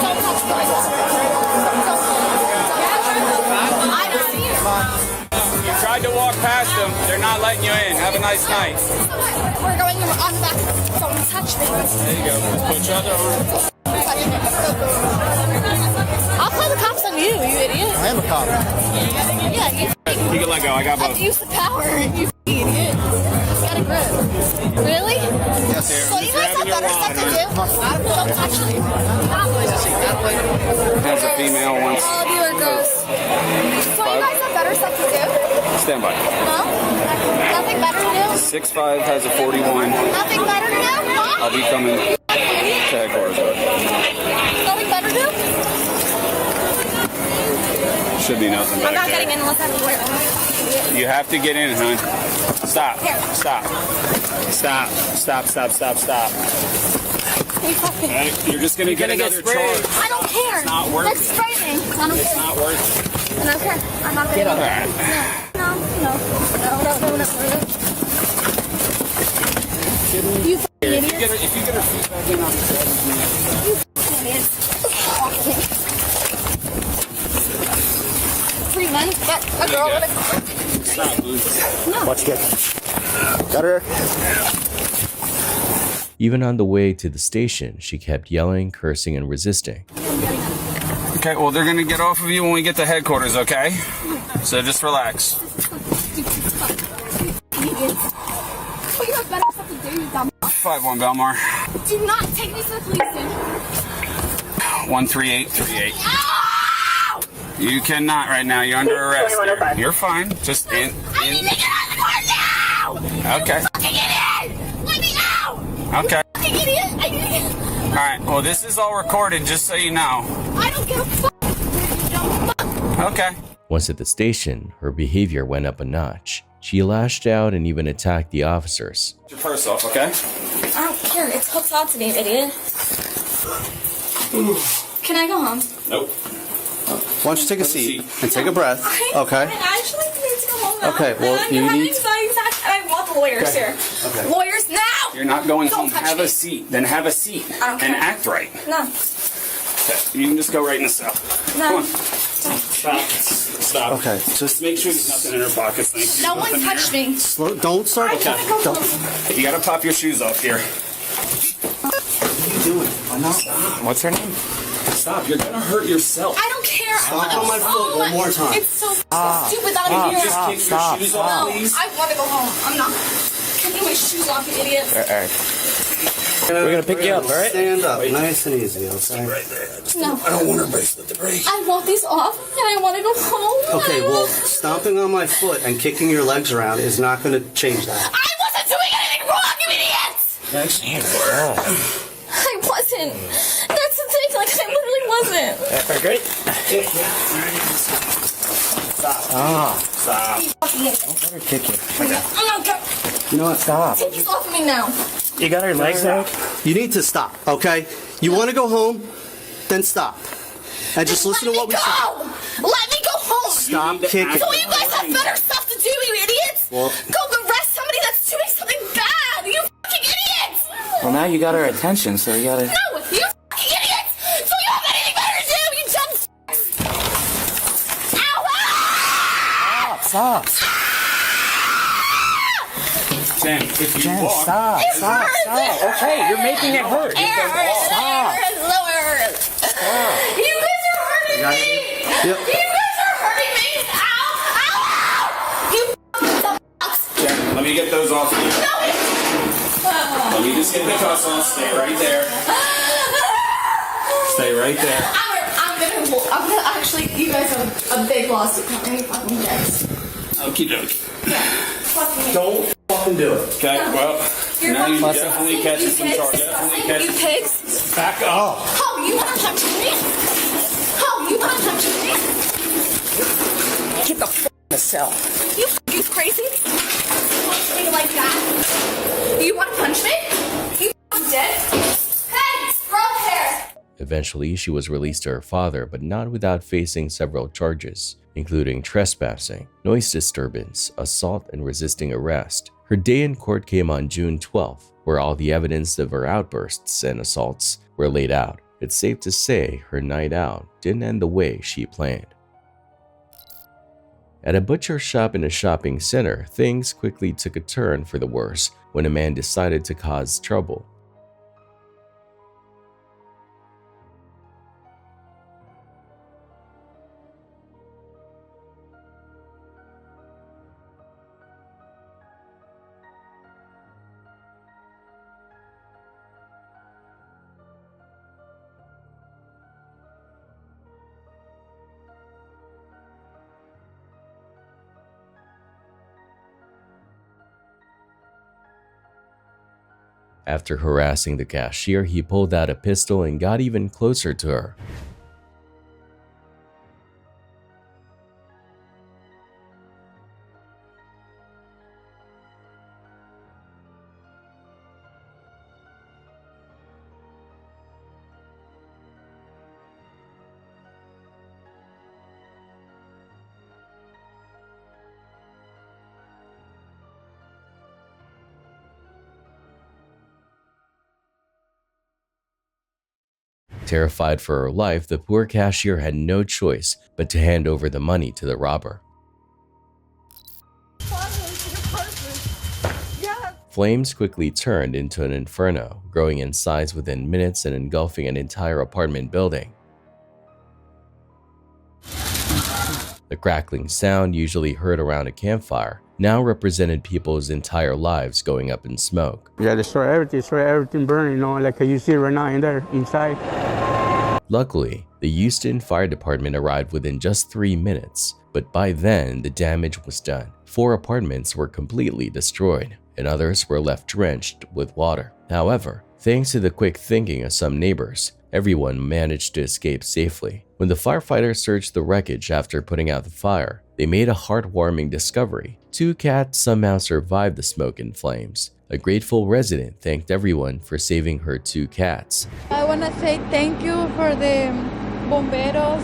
You tried to walk past them. They're not letting you in. Have a nice night. We're going on the back. Don't touch me. There you go. Let's put each other on. I'll call the cops on you, you idiot. I am a cop. Yeah, you You can let go. I got both. abuse the power, you idiot. Got a grip. Really? Yes, sir. So you guys have better stuff to do? Don't touch me. That's a female once. All of you are gross. So you guys have better stuff to do? Stand by. No? Nothing better to do? 6'5" has a 41. Nothing better to do? Huh? I'll be coming to headquarters. Nothing better to do? Should be nothing back I'm not there. getting in unless I have to wear it. You have to get in, hon. Stop. Here. Stop. Stop. Stop. Stop. Stop. Stop. You're just gonna get another charge. I don't care. It's not worth Let's it. spray me. I don't It's care. not worth it. I don't care. I'm not getting in. No. You f***ing idiot. If you get her feet back in on the bed, You f***ing idiot. 3 months, but a girl with a... stop, Blue. No. Watch it. Got her. Even on the way to the station, she kept yelling, cursing, and resisting. Okay, well, they're gonna get off of you when we get to headquarters, okay? So just relax. But you have better stuff to do, you dumb. 5-1 Belmar. Do not take me to the police station. 13838. You cannot right now. You're under arrest. You're fine. Just in. I need to get out of the car now! Okay. Fucking idiot! Let me out! Okay. Fucking idiot! I need to get... Alright, well, this is all recorded, just so you know. I don't give a fuck! Okay. Once at the station, her behavior went up a notch. She lashed out and even attacked the officers. Get your purse off, okay? I don't care. It's hooked onto me, idiot. Can I go home? Nope. Why don't you take a seat and take a breath? Okay. I actually need to go home now. Okay, well, and you I'm having need- anxiety attacks, and I want the lawyers Okay. here. Okay. Lawyers now! You're not going Don't home. touch Have me. a seat. Then have a seat. I don't And care. act right. No. Okay. You can just go right in the cell. No. Come on. Stop. Stop. Okay, just make sure there's nothing in her pockets. Thank you. No one Nothing touched here. me. Slow, don't start. I gotta go Don't. home. You gotta pop your shoes off here. What are you doing? I'm not. What's her name? Stop. You're gonna hurt yourself. I don't care. Stop I want to on go my foot home. one more time. It's so Stop. stupid out Stop. of here. Just kick Stop. your shoes off, No, please. I want to go home. I'm not kicking my shoes off, you idiot. We're gonna pick you up, all right? Stand up, nice and easy, okay? No. I don't want her bracelet to break. I want these off, and I want to go home. Okay, well, stomping on my foot and kicking your legs around is not gonna change that. I wasn't doing anything wrong, you idiots! I wasn't. That's the thing. Like, I literally wasn't. Great. Stop. Stop. You fucking idiot. Don't let her kick you. I'm not going. You know what? Stop. Take these off of me now. You got her legs out? You need to stop, okay? You want to go home? Then stop. And just listen to what we say. Let me go home. Stop kicking. So you guys have better stuff to do, you idiots. Well, Go arrest somebody that's doing something bad. You fucking idiots. Well, now you got her attention, so you gotta... No, you fucking idiots. So you have anything better to do, you dumb f***s. stop. Jen, if you Jen, walk, stop. Okay, you're making it hurt. Stop. You guys are hurting me. Yep. You guys are hurting me. Ow, ow, ow. You f***s. Jen, let me get those off you. Let me just get the cuffs off. Stay right there. Stay right there. I'm gonna actually, you guys have a big lawsuit coming. Fucking guys. Okie dokie. Fucking Don't fucking do it. Okay, well, now you definitely catching some charges. You pigs. Back up. Oh, you wanna touch me? Oh, you wanna touch me? Get the f*** in the cell. You crazy? Punch me like that? You wanna punch me? You dead? Hey, roll hair. Eventually, she was released to her father, but not without facing several charges, including trespassing, noise disturbance, assault, and resisting arrest. Her day in court came on June 12th, where all the evidence of her outbursts and assaults were laid out. It's safe to say her night out didn't end the way she planned. At a butcher shop in a shopping center, things quickly took a turn for the worse when a man decided to cause trouble. After harassing the cashier, he pulled out a pistol and got even closer to her. Terrified for her life, the poor cashier had no choice but to hand over the money to the robber. Flames quickly turned into an inferno, growing in size within minutes and engulfing an entire apartment building. The crackling sound, usually heard around a campfire, now represented people's entire lives going up in smoke. Yeah, destroy everything burning, you know, like you see right now in there, inside. Luckily, the Houston Fire Department arrived within just 3 minutes, but by then the damage was done. 4 apartments were completely destroyed, and others were left drenched with water. However, thanks to the quick thinking of some neighbors, everyone managed to escape safely. When the firefighters searched the wreckage after putting out the fire, they made a heartwarming discovery. 2 cats somehow survived the smoke and flames. A grateful resident thanked everyone for saving her 2 cats. I want to say thank you for the bomberos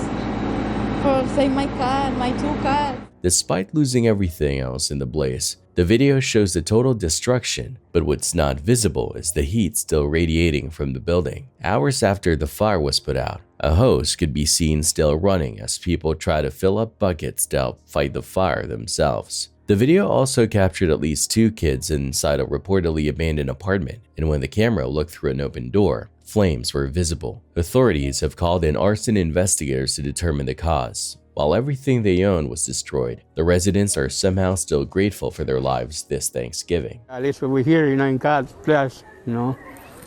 for saving my cat, my 2 cats. Despite losing everything else in the blaze, the video shows the total destruction, but what's not visible is the heat still radiating from the building. Hours after the fire was put out, a hose could be seen still running as people try to fill up buckets to help fight the fire themselves. The video also captured at least 2 kids inside a reportedly abandoned apartment, and when the camera looked through an open door, flames were visible. Authorities have called in arson investigators to determine the cause. While everything they owned was destroyed, the residents are somehow still grateful for their lives this Thanksgiving. At least we're here, you know, in God's place, you know.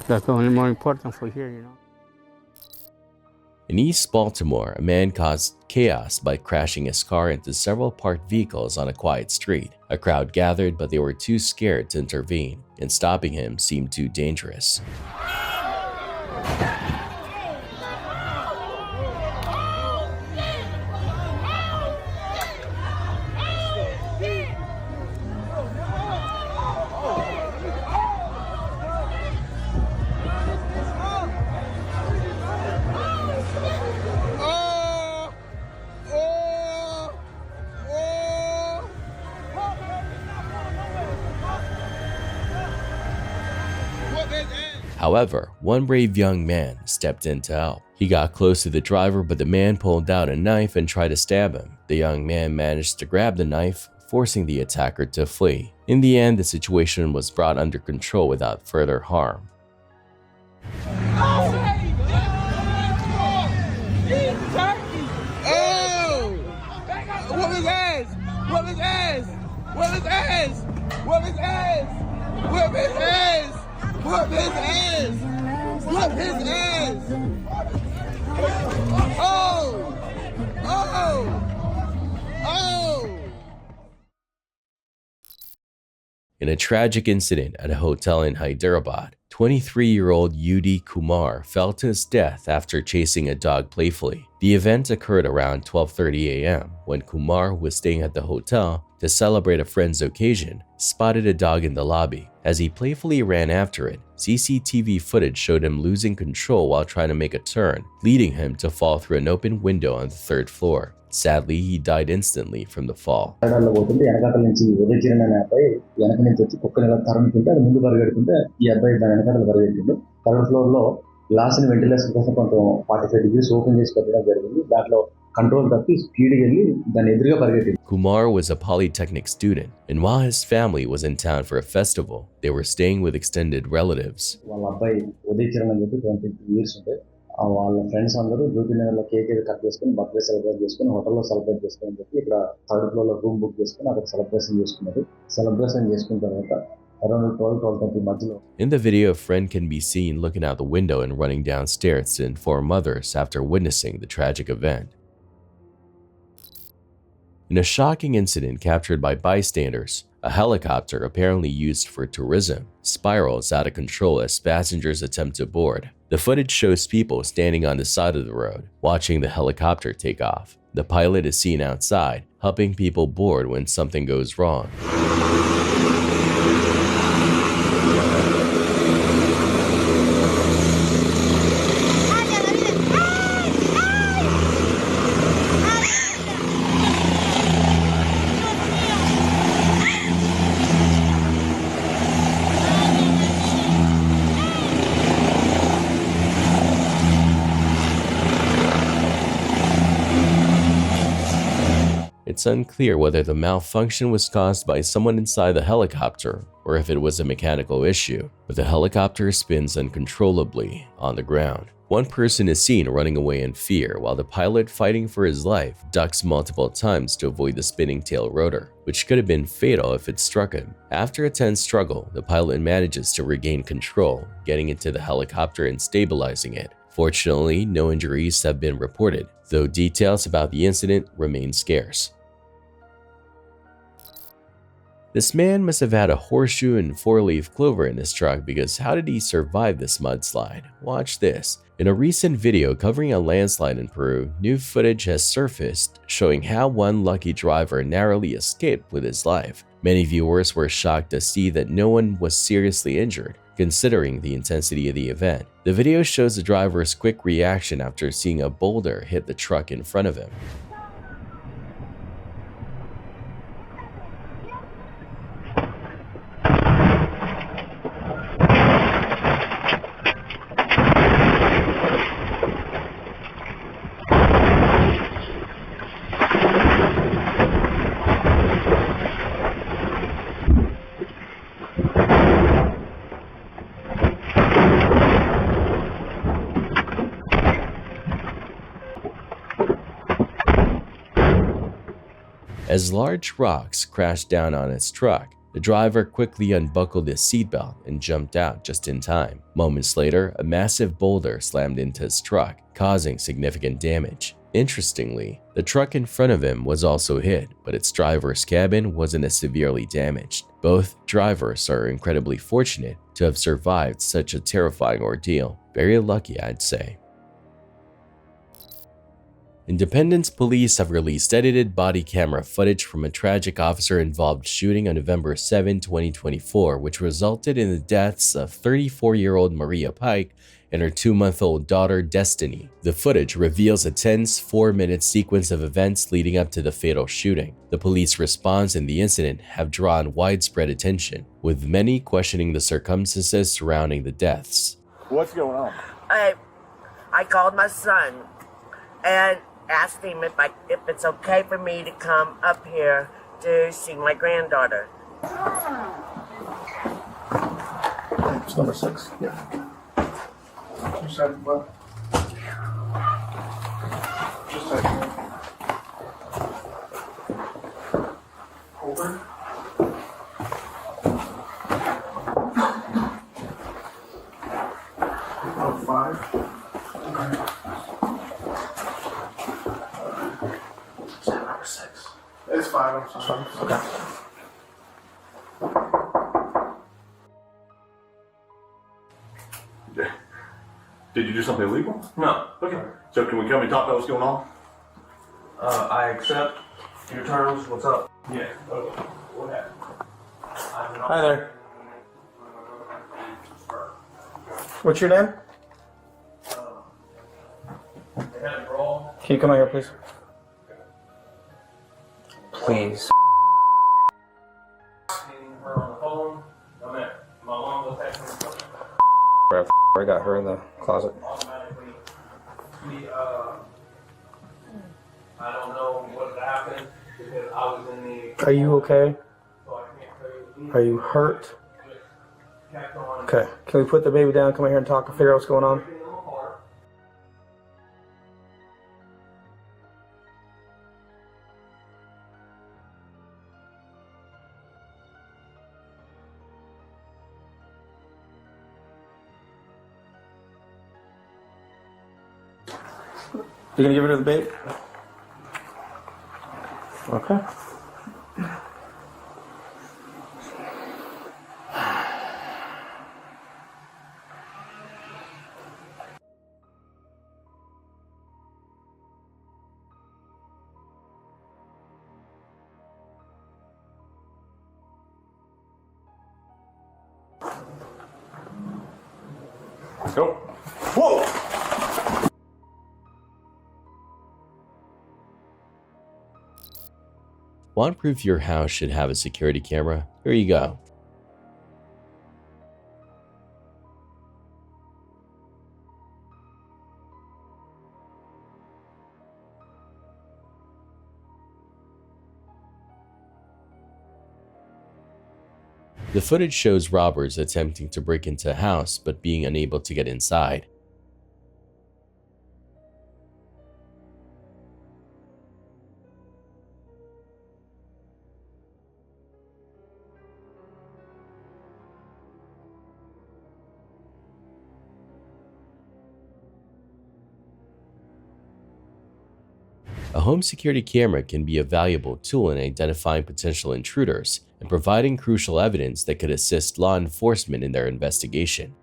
That's only more important for here, you know. In East Baltimore, a man caused chaos by crashing his car into several parked vehicles on a quiet street. A crowd gathered, but they were too scared to intervene, and stopping him seemed too dangerous. However, one brave young man stepped in to help. He got close to the driver, but the man pulled out a knife and tried to stab him. The young man managed to grab the knife, forcing the attacker to flee. In the end, the situation was brought under control without further harm. Oh! Whoop his ass! Whoop his ass! Whoop his ass! Whoop his ass! Whoop his ass! Whoop his ass! Whoop his ass! Oh! Oh! Oh! In a tragic incident at a hotel in Hyderabad, 23-year-old UD Kumar fell to his death after chasing a dog playfully. The event occurred around 12:30 a.m. when Kumar, who was staying at the hotel to celebrate a friend's occasion, spotted a dog in the lobby. As he playfully ran after it, CCTV footage showed him losing control while trying to make a turn, leading him to fall through an open window on the 3rd floor. Sadly, he died instantly from the fall. గ్లాస్ని ventilation కోసం కొంచెం 45 degrees open చేసి పెట్టడం జరిగింది. దాంట్లో control తప్పి స్పీడ్గా వెళ్ళి దాని ఎదురుగా పరిగెట్టింది. Kumar was a polytechnic student, and while his family was in town for a festival, they were staying with extended relatives. వాళ్ళ అబ్బాయి ఉదయ్ చరణ్ అని చెప్పి 22 years ఉంటే వాళ్ళ ఫ్రెండ్స్ అందరూ జ్యోతినగర్లో కేక్ కట్ చేసుకుని బర్త్డే సెలబ్రేట్ చేసుకుని హోటల్లో సెలబ్రేట్ చేసుకుని చెప్పి ఇక్కడ 3rd floorలో రూమ్ బుక్ చేసుకుని అక్కడ సెలబ్రేషన్ చేసుకున్నారు. సెలబ్రేషన్ చేసుకున్న తర్వాత around 12:30 మధ్యలో. In the video, a friend can be seen looking out the window and running downstairs to inform others after witnessing the tragic event. In a shocking incident captured by bystanders, a helicopter apparently used for tourism spirals out of control as passengers attempt to board. The footage shows people standing on the side of the road, watching the helicopter take off. The pilot is seen outside, helping people board when something goes wrong. It's unclear whether the malfunction was caused by someone inside the helicopter or if it was a mechanical issue, but the helicopter spins uncontrollably on the ground. One person is seen running away in fear while the pilot, fighting for his life, ducks multiple times to avoid the spinning tail rotor, which could have been fatal if it struck him. After a tense struggle, the pilot manages to regain control, getting into the helicopter and stabilizing it. Fortunately, no injuries have been reported, though details about the incident remain scarce. This man must have had a horseshoe and 4-leaf clover in his truck, because how did he survive this mudslide? Watch this. In a recent video covering a landslide in Peru, new footage has surfaced showing how one lucky driver narrowly escaped with his life. Many viewers were shocked to see that no one was seriously injured, considering the intensity of the event. The video shows the driver's quick reaction after seeing a boulder hit the truck in front of him. As large rocks crashed down on his truck, the driver quickly unbuckled his seatbelt and jumped out just in time. Moments later, a massive boulder slammed into his truck, causing significant damage. Interestingly, the truck in front of him was also hit, but its driver's cabin wasn't as severely damaged. Both drivers are incredibly fortunate to have survived such a terrifying ordeal. Very lucky, I'd say. Independence police have released edited body camera footage from a tragic officer-involved shooting on November 7, 2024, which resulted in the deaths of 34-year-old Maria Pike and her 2-month-old daughter, Destiny. The footage reveals a tense 4-minute sequence of events leading up to the fatal shooting. The police response in the incident have drawn widespread attention, with many questioning the circumstances surrounding the deaths. What's going on? I called my son and asked him if it's okay for me to come up here to see my granddaughter. It's number 6. Yeah. 2 seconds left. Just a second. Over. Oh, 5. Okay. Is that number 6? It's 5. I'm sorry. Okay. Did you do something illegal? No. Okay. So can we come and talk about what's going on? I accept your terms. What's up? Yeah. Okay. What happened? Hi there. What's your name? Can you come out here, please? Please. I got her in the closet. I don't know what happened because I was in the. Are you okay? So I can't tell you. Are you hurt? Okay. Can we put the baby down, come out here and talk and figure out what's going on? You gonna give her to the baby? Okay. Go. Whoa! Want proof your house should have a security camera? Here you go. The footage shows robbers attempting to break into a house but being unable to get inside. A home security camera can be a valuable tool in identifying potential intruders and providing crucial evidence that could assist law enforcement in their investigation.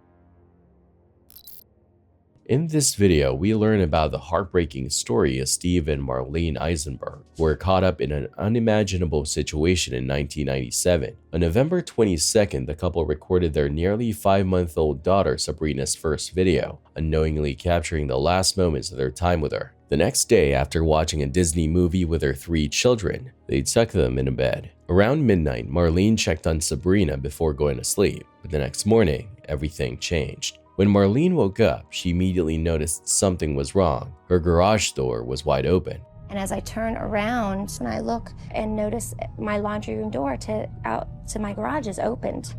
In this video, we learn about the heartbreaking story of Steve and Marlene Eisenberg, who were caught up in an unimaginable situation in 1997. On November 22nd, the couple recorded their nearly 5-month-old daughter Sabrina's first video, unknowingly capturing the last moments of their time with her. The next day, after watching a Disney movie with her 3 children, they tucked them in a bed. Around midnight, Marlene checked on Sabrina before going to sleep, but the next morning, everything changed. When Marlene woke up, she immediately noticed something was wrong. Her garage door was wide open. And as I turn around and I look and notice my laundry room door out to my garage is opened.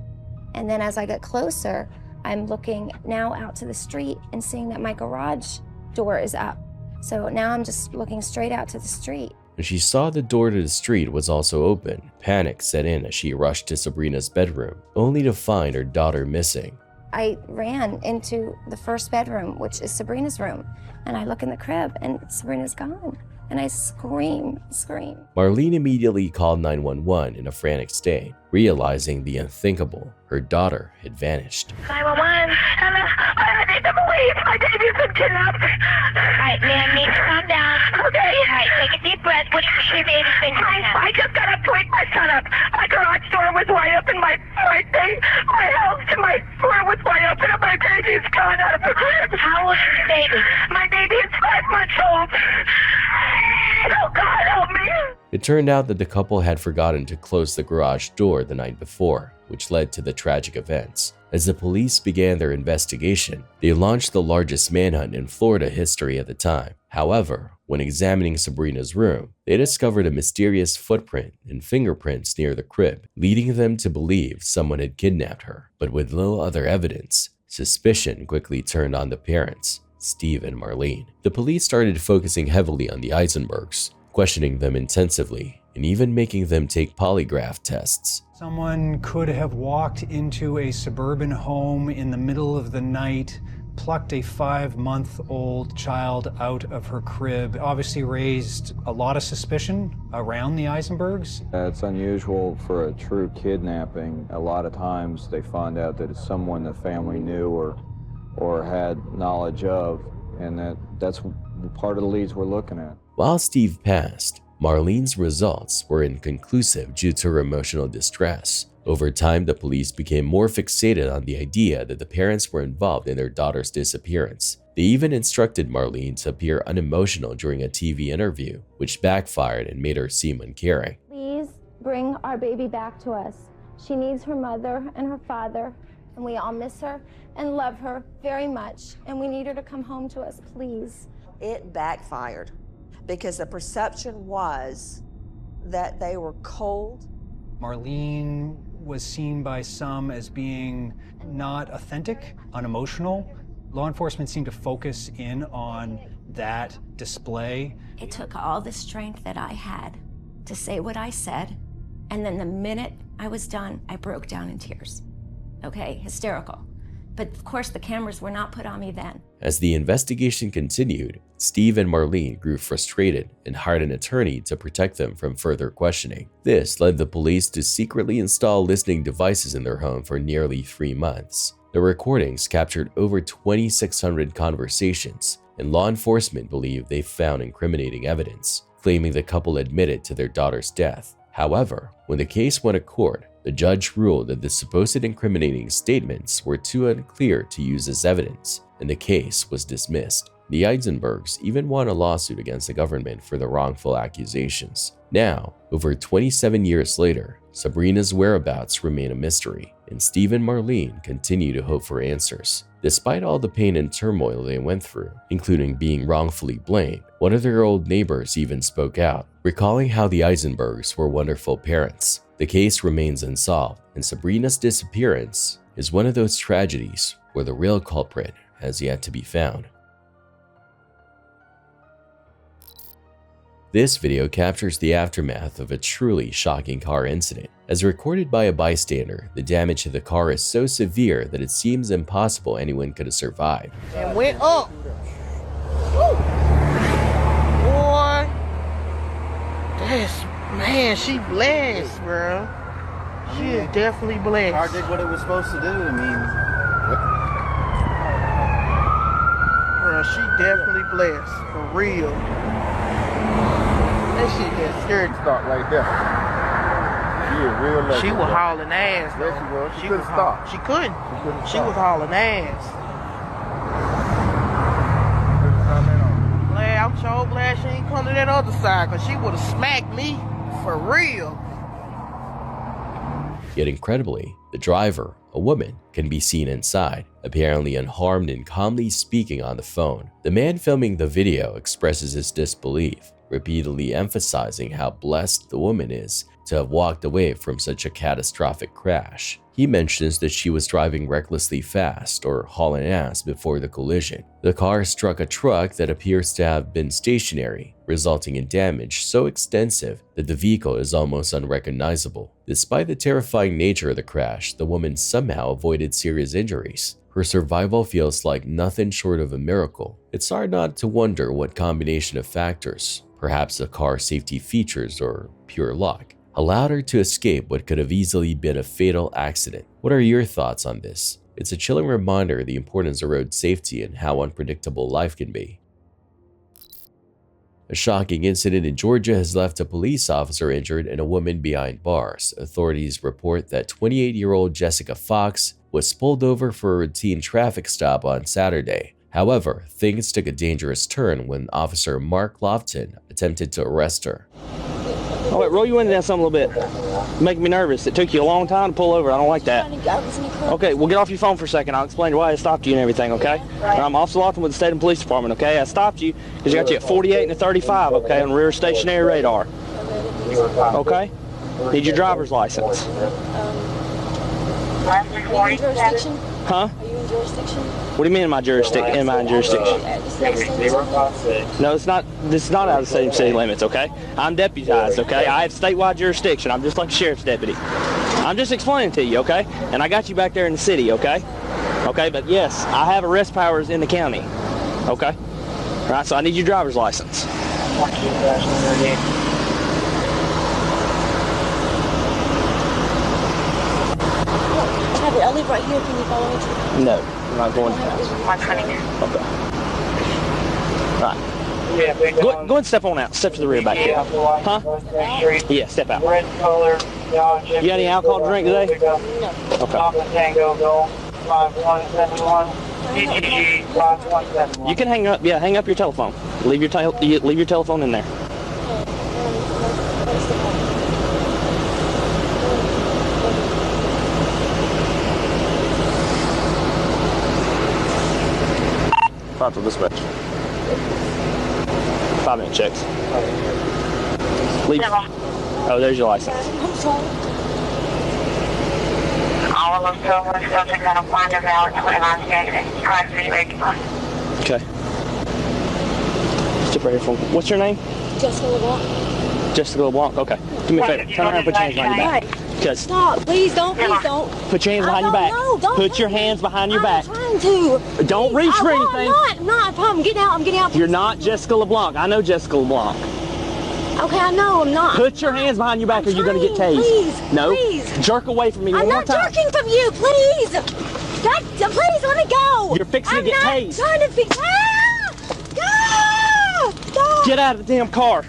And then as I get closer, I'm looking now out to the street and seeing that my garage door is up. So now I'm just looking straight out to the street. When she saw the door to the street was also open, panic set in as she rushed to Sabrina's bedroom, only to find her daughter missing. I ran into the first bedroom, which is Sabrina's room, and I look in the crib and Sabrina's gone. And I scream. Marlene immediately called 911 in a frantic state, realizing the unthinkable. Her daughter had vanished. 911, hello, I need to believe my baby's been kidnapped. All right, ma'am, need to calm down. Okay. All right, take a deep breath. What do you see, baby's been kidnapped? I just got up to wake my son up. My garage door was wide open, my house to my floor was wide open, and my baby's gone out of the crib. How old is the baby? My baby is 5 months old. Oh, God, help me. It turned out that the couple had forgotten to close the garage door the night before, which led to the tragic events. As the police began their investigation, they launched the largest manhunt in Florida history at the time. However, when examining Sabrina's room, they discovered a mysterious footprint and fingerprints near the crib, leading them to believe someone had kidnapped her. But with little other evidence, suspicion quickly turned on the parents, Steve and Marlene. The police started focusing heavily on the Eisenbergs, questioning them intensively and even making them take polygraph tests. Someone could have walked into a suburban home in the middle of the night, plucked a 5-month-old child out of her crib, obviously raised a lot of suspicion around the Eisenbergs. It's unusual for a true kidnapping. A lot of times they find out that it's someone the family knew or had knowledge of, and that's part of the leads we're looking at. While Steve passed, Marlene's results were inconclusive due to her emotional distress. Over time, the police became more fixated on the idea that the parents were involved in their daughter's disappearance. They even instructed Marlene to appear unemotional during a TV interview, which backfired and made her seem uncaring. Please bring our baby back to us. She needs her mother and her father, and we all miss her and love her very much, and we need her to come home to us, please. It backfired because the perception was that they were cold. Marlene was seen by some as being not authentic, unemotional. Law enforcement seemed to focus in on that display. It took all the strength that I had to say what I said, and then the minute I was done, I broke down in tears. Okay, hysterical. But of course, the cameras were not put on me then. As the investigation continued, Steve and Marlene grew frustrated and hired an attorney to protect them from further questioning. This led the police to secretly install listening devices in their home for nearly 3 months. The recordings captured over 2,600 conversations, and law enforcement believed they found incriminating evidence, claiming the couple admitted to their daughter's death. However, when the case went to court, the judge ruled that the supposed incriminating statements were too unclear to use as evidence, and the case was dismissed. The Eisenbergs even won a lawsuit against the government for the wrongful accusations. Now, over 27 years later, Sabrina's whereabouts remain a mystery, and Steve and Marlene continue to hope for answers. Despite all the pain and turmoil they went through, including being wrongfully blamed, one of their old neighbors even spoke out, recalling how the Eisenbergs were wonderful parents. The case remains unsolved, and Sabrina's disappearance is one of those tragedies where the real culprit has yet to be found. This video captures the aftermath of a truly shocking car incident. As recorded by a bystander, the damage to the car is so severe that it seems impossible anyone could have survived. And went up. Woo. Boy. Man, she blessed, bro. She is definitely blessed. Car did what it was supposed to do. I mean, bro, she definitely blessed, for real. That shit that scared start right there. She is real lucky. She was hauling ass, though. Yes, she was. She couldn't stop. She couldn't. She was hauling ass. Glad, I'm so glad she ain't come to that other side, because she would have smacked me. For real. Yet incredibly, the driver, a woman, can be seen inside, apparently unharmed and calmly speaking on the phone. The man filming the video expresses his disbelief, repeatedly emphasizing how blessed the woman is to have walked away from such a catastrophic crash. He mentions that she was driving recklessly fast or hauling ass before the collision. The car struck a truck that appears to have been stationary, resulting in damage so extensive that the vehicle is almost unrecognizable. Despite the terrifying nature of the crash, the woman somehow avoided serious injuries. Her survival feels like nothing short of a miracle. It's hard not to wonder what combination of factors, perhaps the car's safety features or pure luck, allowed her to escape what could have easily been a fatal accident. What are your thoughts on this? It's a chilling reminder of the importance of road safety and how unpredictable life can be. A shocking incident in Georgia has left a police officer injured and a woman behind bars. Authorities report that 28-year-old Jessica Fox was pulled over for a routine traffic stop on Saturday. However, things took a dangerous turn when Officer Mark Lofton attempted to arrest her. Oh, wait, roll your window down some a little bit. You're making me nervous. It took you a long time to pull over. I don't like that. Okay, well, get off your phone for a second. I'll explain why I stopped you and everything, okay? I'm Officer Lofton with the State Police Department, okay? I stopped you because you got you at 48 and a 35, okay, on rear stationary radar. Okay? Need your driver's license. Are you in jurisdiction? Huh? Are you in jurisdiction? What do you mean in my jurisdiction? In my jurisdiction? No, it's not. This is not out of the same city limits. Okay, I'm deputized. Okay, I have statewide jurisdiction. I'm just like a sheriff's deputy. I'm just explaining to you. Okay, and I got you back there in the city. Okay, okay, but yes, I have arrest powers in the county. Okay, all right. So I need your driver's license. I'll leave right here. Can you follow me to? No, I'm not going. Okay. All right. Go ahead and step on out. Step to the rear back here. Huh? Yeah, step out. You got any alcohol to drink today? No. Okay. You can hang up. Yeah, hang up your telephone. Leave your telephone in there. Frontal dispatch. 5-minute checks. Leave. Oh, there's your license. I'm sorry. All of those silver subject going to find a valid Class B regular. Okay. Step right here for me. What's your name? Jessica LeBlanc. Jessica LeBlanc. Okay. Do me a favor. Turn around and put your hands behind your back. Stop. Please don't. Please don't. Put your hands behind your back. No, don't. Put your hands behind your back. I'm trying to. Don't reach for anything. I'm not. I'm getting out. I'm getting out. You're not Jessica LeBlanc. I know Jessica LeBlanc. Okay, I know. I'm not. Put your hands behind your back or you're going to get tased. Please. No. Please. Jerk away from me one more time. I'm not jerking from you. Please. God, please let me go. You're fixing to get tased. I'm trying to fix. Stop. Get out of the damn car.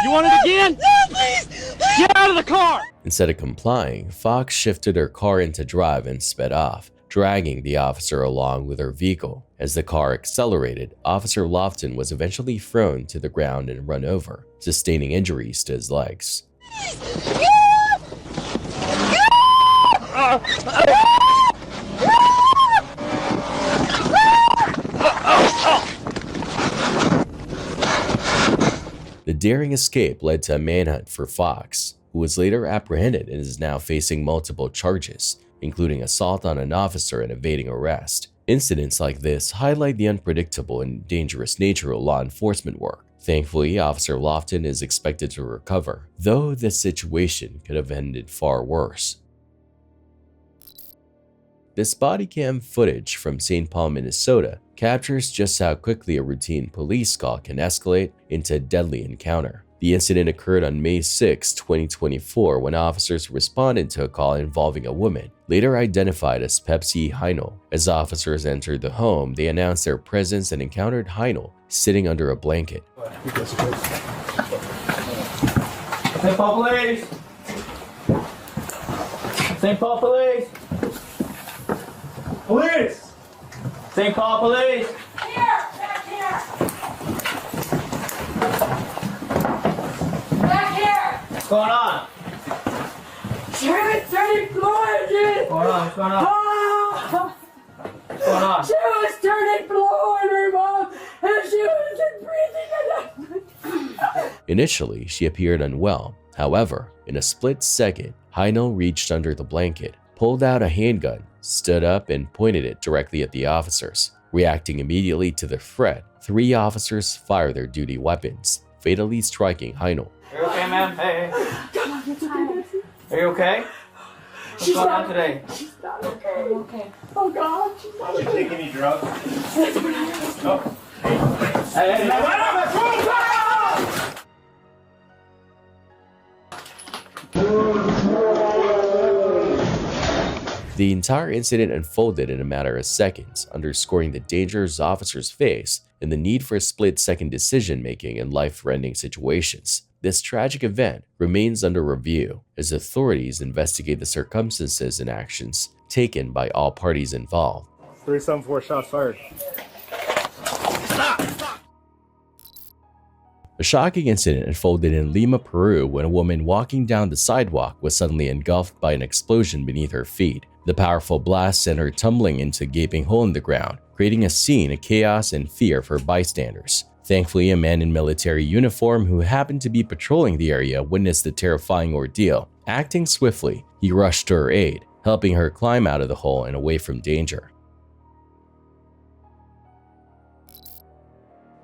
You want it again? No, please. Get out of the car! Instead of complying, Fox shifted her car into drive and sped off, dragging the officer along with her vehicle. As the car accelerated, Officer Lofton was eventually thrown to the ground and run over, sustaining injuries to his legs. The daring escape led to a manhunt for Fox, who was later apprehended and is now facing multiple charges, including assault on an officer and evading arrest. Incidents like this highlight the unpredictable and dangerous nature of law enforcement work. Thankfully, Officer Lofton is expected to recover, though the situation could have ended far worse. This body cam footage from St. Paul, Minnesota captures just how quickly a routine police call can escalate into a deadly encounter. The incident occurred on May 6, 2024 when officers responded to a call involving a woman, later identified as Pepsi Heinel. As officers entered the home, they announced their presence and encountered Heinel sitting under a blanket. St. Paul Police! St. Paul Police! Police! St. Paul Police! Here! Back here! Back here! What's going on? She was turning blue! What's going on? What's going on? Oh! What's going on? She was turning blue in her mouth and she wasn't breathing. Initially, she appeared unwell. However, in a split second, Heinel reached under the blanket, pulled out a handgun, stood up and pointed it directly at the officers. Reacting immediately to the threat, 3 officers fired their duty weapons, fatally striking Heinel. Are you okay, ma'am? Hey. Are you okay? What's She's going not on today? She's not okay. I'm okay. Oh God, she's not okay. Did you take any drugs? That's what I was. Oh. Hey, The entire incident unfolded in a matter of seconds, underscoring the dangers officers face and the need for split-second decision-making in life-threatening situations. This tragic event remains under review as authorities investigate the circumstances and actions taken by all parties involved. 374 shots fired. A shocking incident unfolded in Lima, Peru, when a woman walking down the sidewalk was suddenly engulfed by an explosion beneath her feet. The powerful blast sent her tumbling into a gaping hole in the ground, creating a scene of chaos and fear for bystanders. Thankfully, a man in military uniform who happened to be patrolling the area witnessed the terrifying ordeal. Acting swiftly, he rushed to her aid, helping her climb out of the hole and away from danger.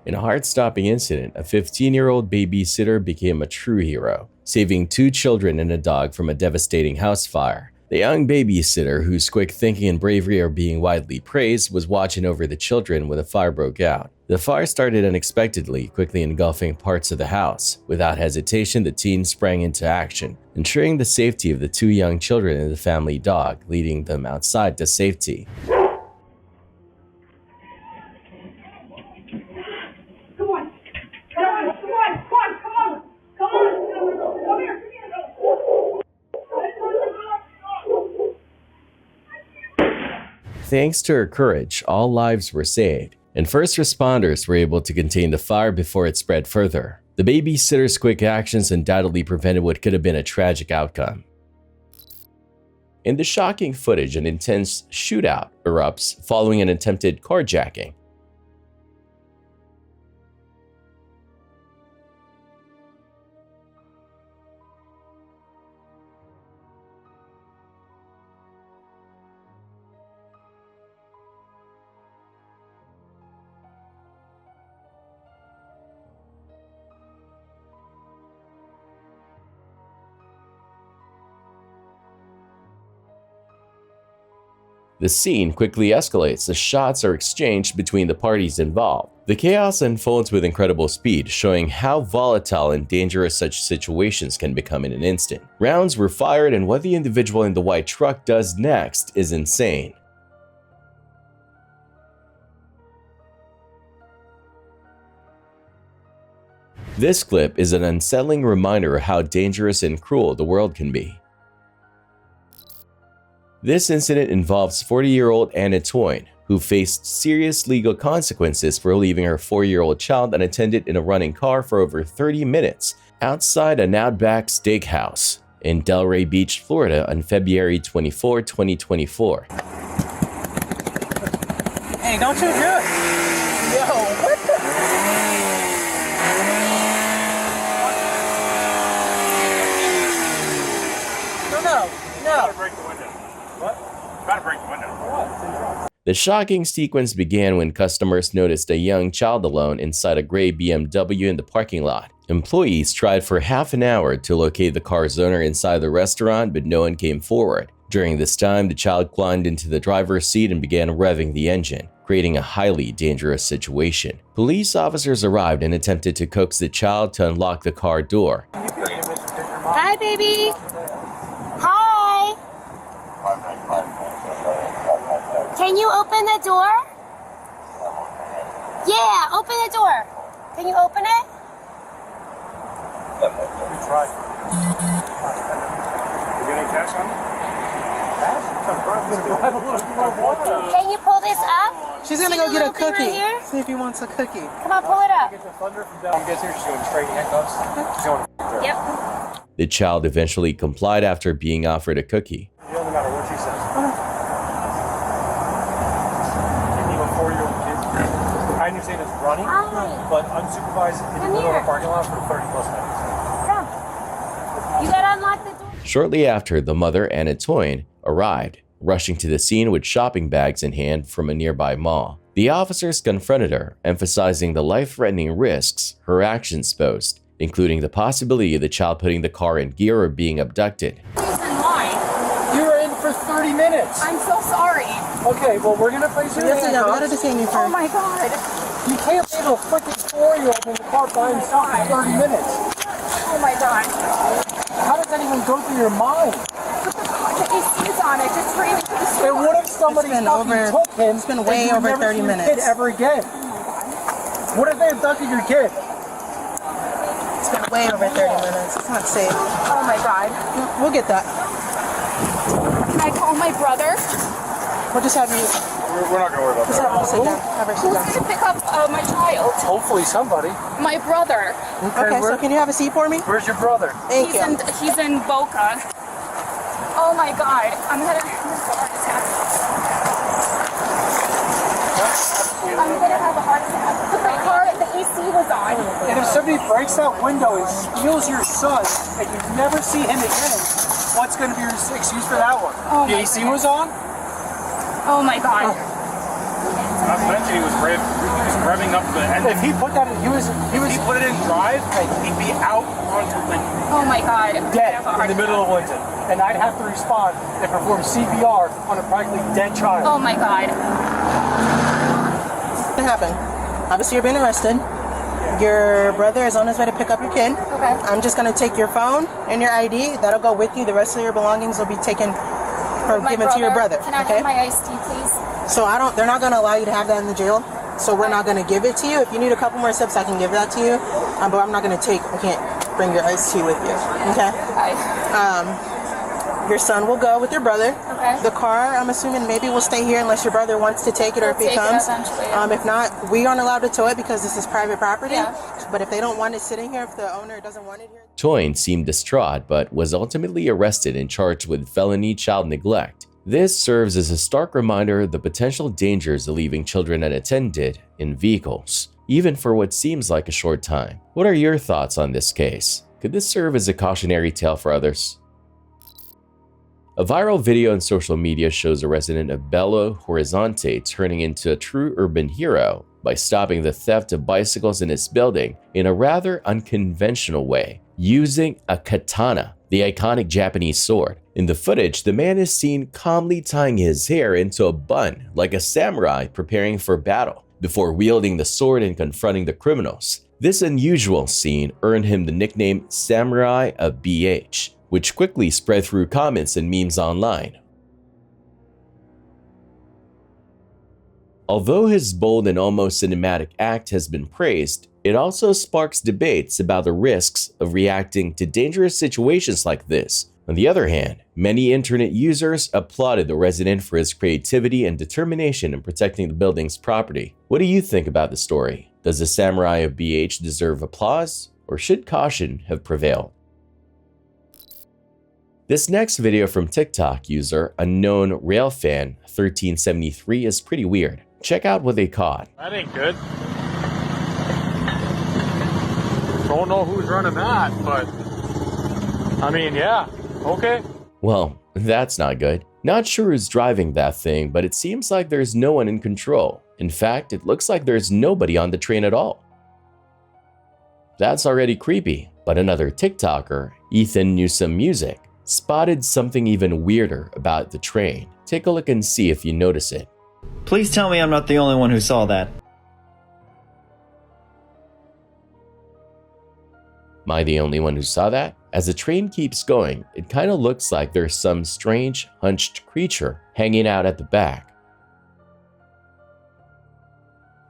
In a heart-stopping incident, a 15-year-old babysitter became a true hero, saving 2 children and a dog from a devastating house fire. The young babysitter, whose quick thinking and bravery are being widely praised, was watching over the children when the fire broke out. The fire started unexpectedly, quickly engulfing parts of the house. Without hesitation, the teen sprang into action, ensuring the safety of the 2 young children and the family dog, leading them outside to safety. Thanks to her courage, all lives were saved, and first responders were able to contain the fire before it spread further. The babysitter's quick actions undoubtedly prevented what could have been a tragic outcome. In the shocking footage, an intense shootout erupts following an attempted carjacking. The scene quickly escalates as shots are exchanged between the parties involved. The chaos unfolds with incredible speed, showing how volatile and dangerous such situations can become in an instant. Rounds were fired, and what the individual in the white truck does next is insane. This clip is an unsettling reminder of how dangerous and cruel the world can be. This incident involves 40-year-old Anna Toyne, who faced serious legal consequences for leaving her 4-year-old child unattended in a running car for over 30 minutes outside an Outback Steakhouse in Delray Beach, Florida on February 24, 2024. Hey, don't you do it! Yo, what the? No. Break the window. What? Gotta break the window. What? The shocking sequence began when customers noticed a young child alone inside a gray BMW in the parking lot. Employees tried for half an hour to locate the car's owner inside the restaurant, but no one came forward. During this time, the child climbed into the driver's seat and began revving the engine, creating a highly dangerous situation. Police officers arrived and attempted to coax the child to unlock the car door. Hi, baby. Hi. Can you open the door? Yeah, open the door. Can you open it? We tried. You got any cash on you? Can you pull this up? She's gonna See go the get a little thing cookie. right here? See if he wants a cookie. Come on, pull it up. Get the thunder from down. You guys here? She's going straight handcuffs. She's going. Yep. The child eventually complied after being offered a cookie. It doesn't matter what she says. Can you leave a 4-year-old kid? I understand it's running, but unsupervised in the middle of a parking lot for 30 plus minutes. Come. You gotta unlock the door. Shortly after, the mother, Anna Toyne, arrived, rushing to the scene with shopping bags in hand from a nearby mall. The officers confronted her, emphasizing the life-threatening risks her actions posed, including the possibility of the child putting the car in gear or being abducted. You were in for 30 minutes. I'm so sorry. Okay, well, we're gonna place you in handcuffs. Oh my god. You can't leave a freaking 4-year-old in the car by himself for 30 minutes. Oh my god. How does that even go through your mind? Put these seats on it just for even to the store. And what if somebody fucking took him? It's been way over 30 minutes. Kid ever again? What if they abducted your kid? It's been way over 30 minutes. It's not safe. Oh my god. We'll get that. Can I call my brother? We'll just have you We're not gonna worry about Just have her sit down. Have her sit down. Who's gonna pick up my child? Hopefully somebody. My brother. Okay, so can you have a seat for me? Where's your brother? Thank you. He's in Boca. Oh my God, I'm gonna have a heart attack. I'm gonna have a heart attack. The AC was on. And if somebody breaks that window and steals your son, and you never see him again, what's going to be your excuse for that one? Oh the AC was on? Oh my God. Not to mention he was revving up the engine. If he put that in, he put it in drive, he'd be out onto Lincoln. Oh my God. Dead in the middle of Lincoln. And I'd have to respond and perform CPR on a practically dead child. Oh my God. What happened? Obviously, you're being arrested. Your brother is on his way to pick up your kid. Okay. I'm just going to take your phone and your ID. That'll go with you. The rest of your belongings will be taken or given to your brother. Can I have my iced tea, please? So they're not going to allow you to have that in the jail. So we're not going to give it to you. If you need a couple more steps, I can give that to you. But I'm not going to I can't bring your iced tea with you. Okay? Your son will go with your brother. Okay. The car, I'm assuming, maybe will stay here unless your brother wants to take it or if he comes. If not, we aren't allowed to tow it because this is private property. Yeah. But if they don't want it sitting here, if the owner doesn't want it here. Toyne seemed distraught but was ultimately arrested and charged with felony child neglect. This serves as a stark reminder of the potential dangers of leaving children unattended in vehicles, even for what seems like a short time. What are your thoughts on this case? Could this serve as a cautionary tale for others? A viral video on social media shows a resident of Belo Horizonte turning into a true urban hero by stopping the theft of bicycles in his building in a rather unconventional way, using a katana, the iconic Japanese sword. In the footage, the man is seen calmly tying his hair into a bun like a samurai preparing for battle, before wielding the sword and confronting the criminals. This unusual scene earned him the nickname Samurai of BH, which quickly spread through comments and memes online. Although his bold and almost cinematic act has been praised, it also sparks debates about the risks of reacting to dangerous situations like this. On the other hand, many internet users applauded the resident for his creativity and determination in protecting the building's property. What do you think about the story? Does the Samurai of BH deserve applause, or should caution have prevailed? This next video from TikTok user Unknown Railfan 1373 is pretty weird. Check out what they caught. That ain't good. Don't know who's running that, but I mean, yeah, okay. Well, that's not good. Not sure who's driving that thing, but it seems like there's no one in control. In fact, it looks like there's nobody on the train at all. That's already creepy, but another TikToker, Ethan Newsome Music, spotted something even weirder about the train. Take a look and see if you notice it. Please tell me I'm not the only one who saw that. Am I the only one who saw that? As the train keeps going, it kind of looks like there's some strange, hunched creature hanging out at the back.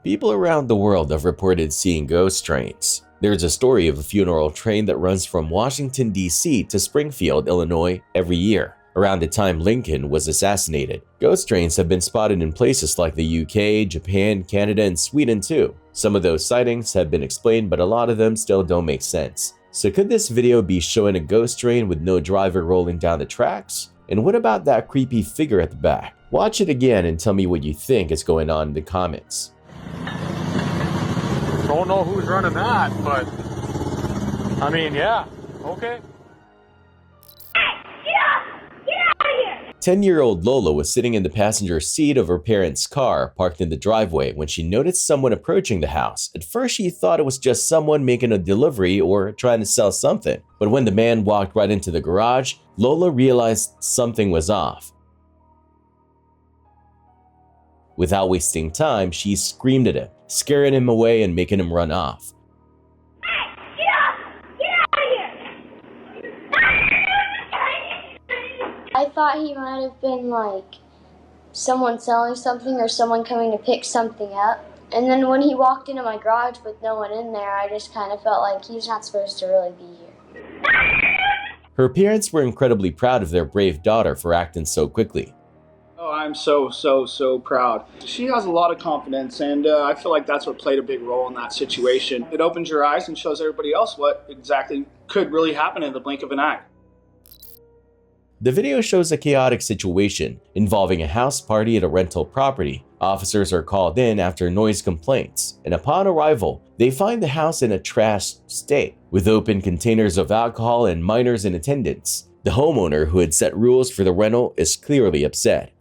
People around the world have reported seeing ghost trains. There's a story of a funeral train that runs from Washington, D.C. to Springfield, Illinois every year. Around the time Lincoln was assassinated, ghost trains have been spotted in places like the UK, Japan, Canada, and Sweden too. Some of those sightings have been explained, but a lot of them still don't make sense. So could this video be showing a ghost train with no driver rolling down the tracks? And what about that creepy figure at the back? Watch it again and tell me what you think is going on in the comments. Don't know who's running that, but I mean, yeah, okay. 10-year-old Lola was sitting in the passenger seat of her parents' car parked in the driveway when she noticed someone approaching the house. At first, she thought it was just someone making a delivery or trying to sell something. But when the man walked right into the garage, Lola realized something was off. Without wasting time, she screamed at him, scaring him away and making him run off. I thought he might have been like someone selling something or someone coming to pick something up. And then when he walked into my garage with no one in there, I just kind of felt like he's not supposed to really be here. Her parents were incredibly proud of their brave daughter for acting so quickly. Oh, I'm so proud. She has a lot of confidence, and I feel like that's what played a big role in that situation. It opens your eyes and shows everybody else what exactly could really happen in the blink of an eye. The video shows a chaotic situation involving a house party at a rental property. Officers are called in after noise complaints, and upon arrival, they find the house in a trashed state, with open containers of alcohol and minors in attendance. The homeowner, who had set rules for the rental, is clearly upset.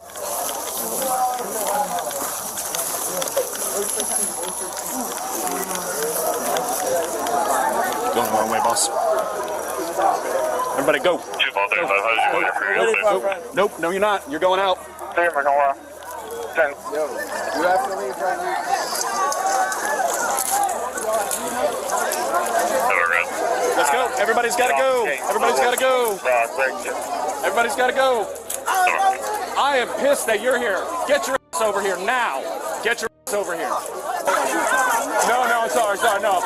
Going the wrong way, boss. Everybody go. Nope, no you're not. You're going out. You have to leave right now. Let's go. Everybody's got to go. Everybody's got to go. Everybody's got to go. I am pissed that you're here. Get your ass over here now. Get your ass over here. No, sorry, no.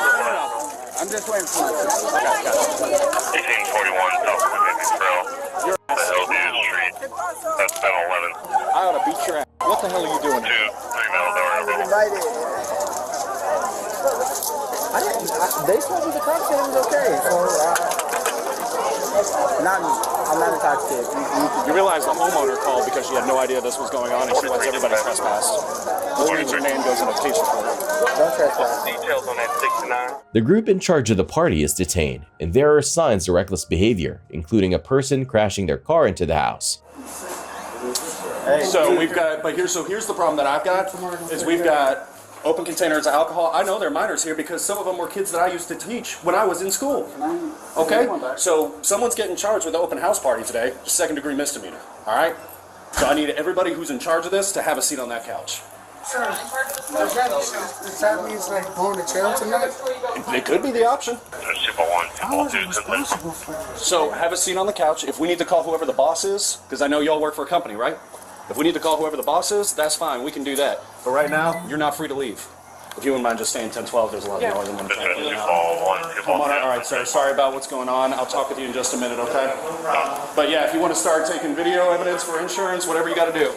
I'm just waiting for you. 1841 South Mississippi Trail. Your ass. Street. That's 711. I ought to beat your ass. What the hell are you doing? 2-3 miles over. They told me the cop said it was okay. So, I'm not intoxicated. You realize the homeowner called because she had no idea this was going on and she lets everybody trespass. Which means your name goes in a case report. Don't trespass. Details on that 69. The group in charge of the party is detained, and there are signs of reckless behavior, including a person crashing their car into the house. So we've got, here's the problem that I've got, is we've got open containers of alcohol. I know there are minors here because some of them were kids that I used to teach when I was in school. Okay? So someone's getting charged with an open house party today, second-degree misdemeanor. All right? So I need everybody who's in charge of this to have a seat on that couch. Sir, does that mean like going to jail tonight? It could be the option. I wasn't responsible for this. So have a seat on the couch. If we need to call whoever the boss is, because I know y'all work for a company, right? If we need to call whoever the boss is, that's fine. We can do that. But right now, you're not free to leave. If you wouldn't mind just staying 10-12, there's a lot of noise in one time. Come on, all right, sir. Sorry about what's going on. I'll talk with you in just a minute, okay? But yeah, if you want to start taking video evidence for insurance, whatever you got to do.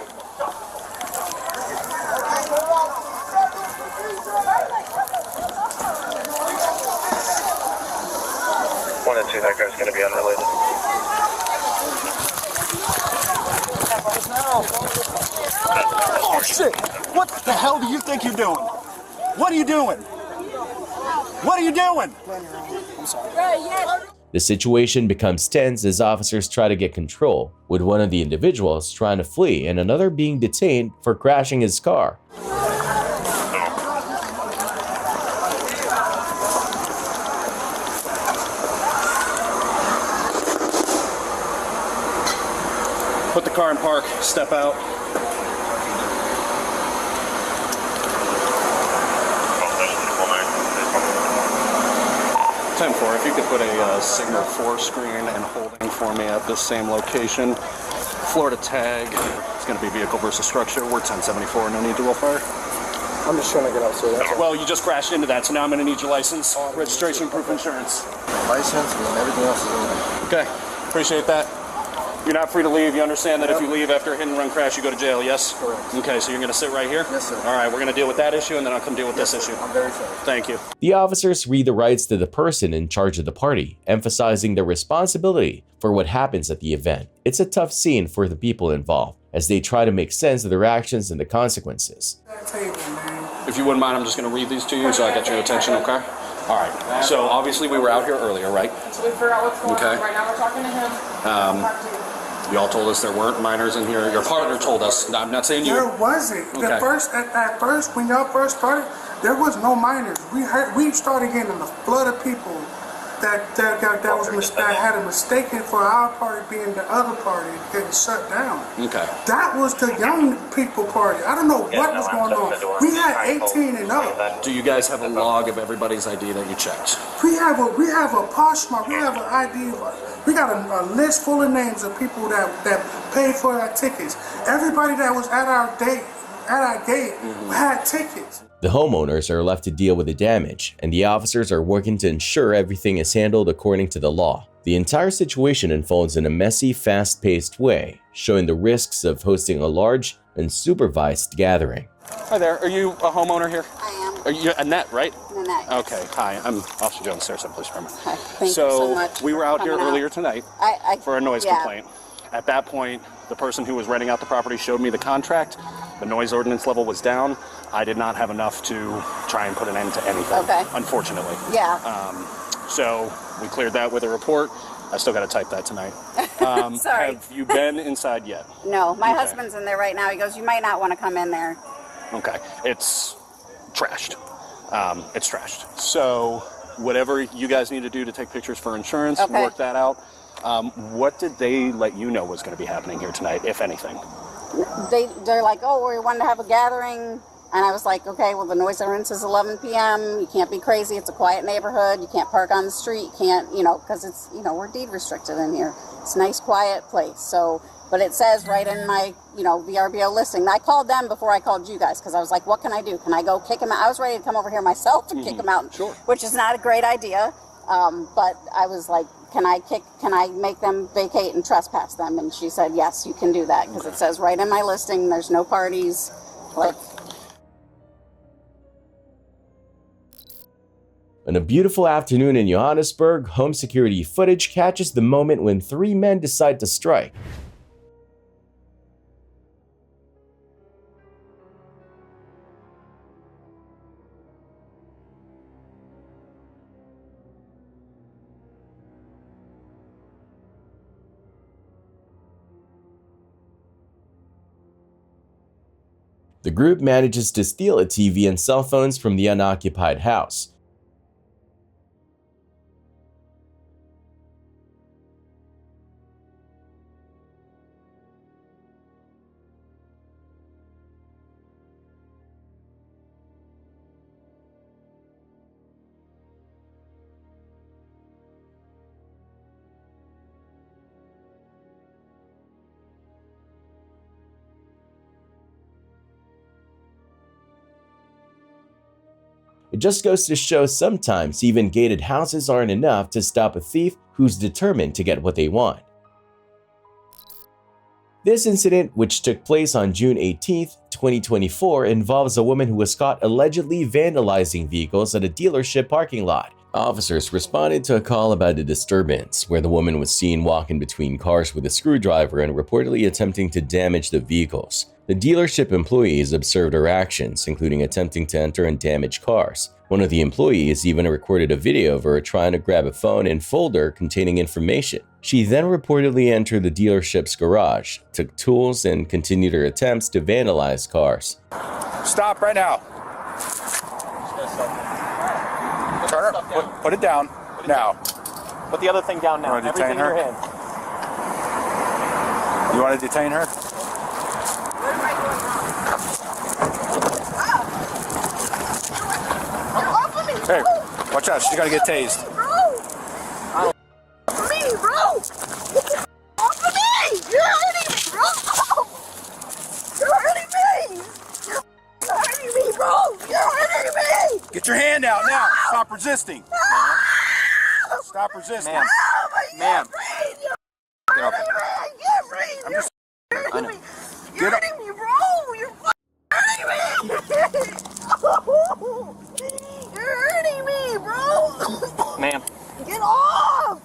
One and two, that guy's going to be unrelated. Oh shit! What the hell do you think you're doing? What are you doing? What are you doing? I'm sorry. The situation becomes tense as officers try to get control, with one of the individuals trying to flee and another being detained for crashing his car. Put the car in park, step out. 10-4, if you could put a signal 4 screen and holding for me at this same location. Florida tag, it's going to be vehicle versus structure. We're 1074, no need to roll fire. I'm just trying to get out, sir. That's all. Well, you just crashed into that, so now I'm going to need your license, registration, proof of insurance. License and everything else is in there. Okay, appreciate that. You're not free to leave. You understand that if you leave after a hit-and-run crash, you go to jail, yes? Correct. Okay, so you're going to sit right here? Yes, sir. All right, we're going to deal with that issue, and then I'll come deal with this issue. I'm very sorry. Thank you. The officers read the rights to the person in charge of the party, emphasizing their responsibility for what happens at the event. It's a tough scene for the people involved, as they try to make sense of their actions and the consequences. If you wouldn't mind, I'm just going to read these to you so I get your attention, okay? All right, so obviously we were out here earlier, right? So we figure out what's going on. Right now we're talking to him. Y'all told us there weren't minors in here. Your partner told us. I'm not saying you. There wasn't. Okay. At first, when y'all first started, there was no minors. We started getting a flood of people that had a mistaken for our party being the other party getting shut down. Okay. That was the young people party. I don't know what was going on. We had 18 and up. Do you guys have a log of everybody's ID that you checked? We have a Poshmark. We have an ID. We got a list full of names of people that paid for our tickets. Everybody that was at our gate had tickets. The homeowners are left to deal with the damage, and the officers are working to ensure everything is handled according to the law. The entire situation unfolds in a messy, fast-paced way, showing the risks of hosting a large, unsupervised gathering. Hi there. Are you a homeowner here? I am. Are you Annette, right? Annette. Yes. Okay. Hi. I'm Officer Jones, Sarasota Police Department. Hi. Thank you so much. We were out here earlier tonight for a noise yeah. complaint. At that point, the person who was renting out the property showed me the contract. The noise ordinance level was down. I did not have enough to try and put an end to anything, unfortunately. Yeah. So we cleared that with a report. I still got to type that tonight. Sorry. Have you been inside yet? No, my husband's in there right now. He goes, you might not want to come in there. Okay. It's trashed. It's trashed. So whatever you guys need to do to take pictures for insurance, work that out. What did they let you know was going to be happening here tonight, if anything? They're like, oh, we wanted to have a gathering. And I was like, okay, well, the noise ordinance is 11 p.m. You can't be crazy. It's a quiet neighborhood. You can't park on the street. You can't, because it's, we're deed restricted in here. It's a nice, quiet place. So, but it says right in my, VRBO listing. I called them before I called you guys because I was like, what can I do? Can I go kick him out? I was ready to come over here myself and kick him out, which is not a great idea. But I was like, can I make them vacate and trespass them? And she said, yes, you can do that because it says right in my listing, there's no parties. On a beautiful afternoon in Johannesburg, home security footage catches the moment when three men decide to strike. The group manages to steal a TV and cell phones from the unoccupied house. It just goes to show sometimes even gated houses aren't enough to stop a thief who's determined to get what they want. This incident, which took place on June 18, 2024, involves a woman who was caught allegedly vandalizing vehicles at a dealership parking lot. Officers responded to a call about a disturbance where the woman was seen walking between cars with a screwdriver and reportedly attempting to damage the vehicles. The dealership employees observed her actions, including attempting to enter and damage cars. One of the employees even recorded a video of her trying to grab a phone and folder containing information. She then reportedly entered the dealership's garage, took tools, and continued her attempts to vandalize cars. Stop right now. Turn her, put it down now. Put the other thing down now. Everything in your hand. You want to detain her? Hey, watch out, she's gonna get tased. Bro! Off of me! You're hurting me, bro! You're hurting me! You're hurting me, bro! You're hurting me! Get your hand out now. Stop resisting. Stop resisting. Ma'am. Get up. I'm just... You're hurting me, bro! You're hurting me! You're hurting me, bro! Ma'am. Get off!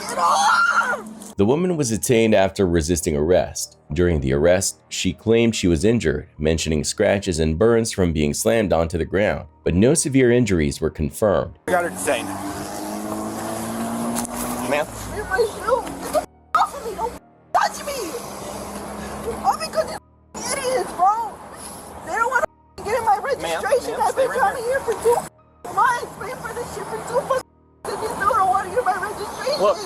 Get off! The woman was detained after resisting arrest. During the arrest, she claimed she was injured, mentioning scratches and burns from being slammed onto the ground, but no severe injuries were confirmed. I got her detained. Ma'am? Get my shoe! Get the off of me! Don't touch me! All because these idiots, bro! They don't want to get in my registration. I've been coming here for 2 months, waiting for this shit for 2 months, and they still don't want to get my registration. Look.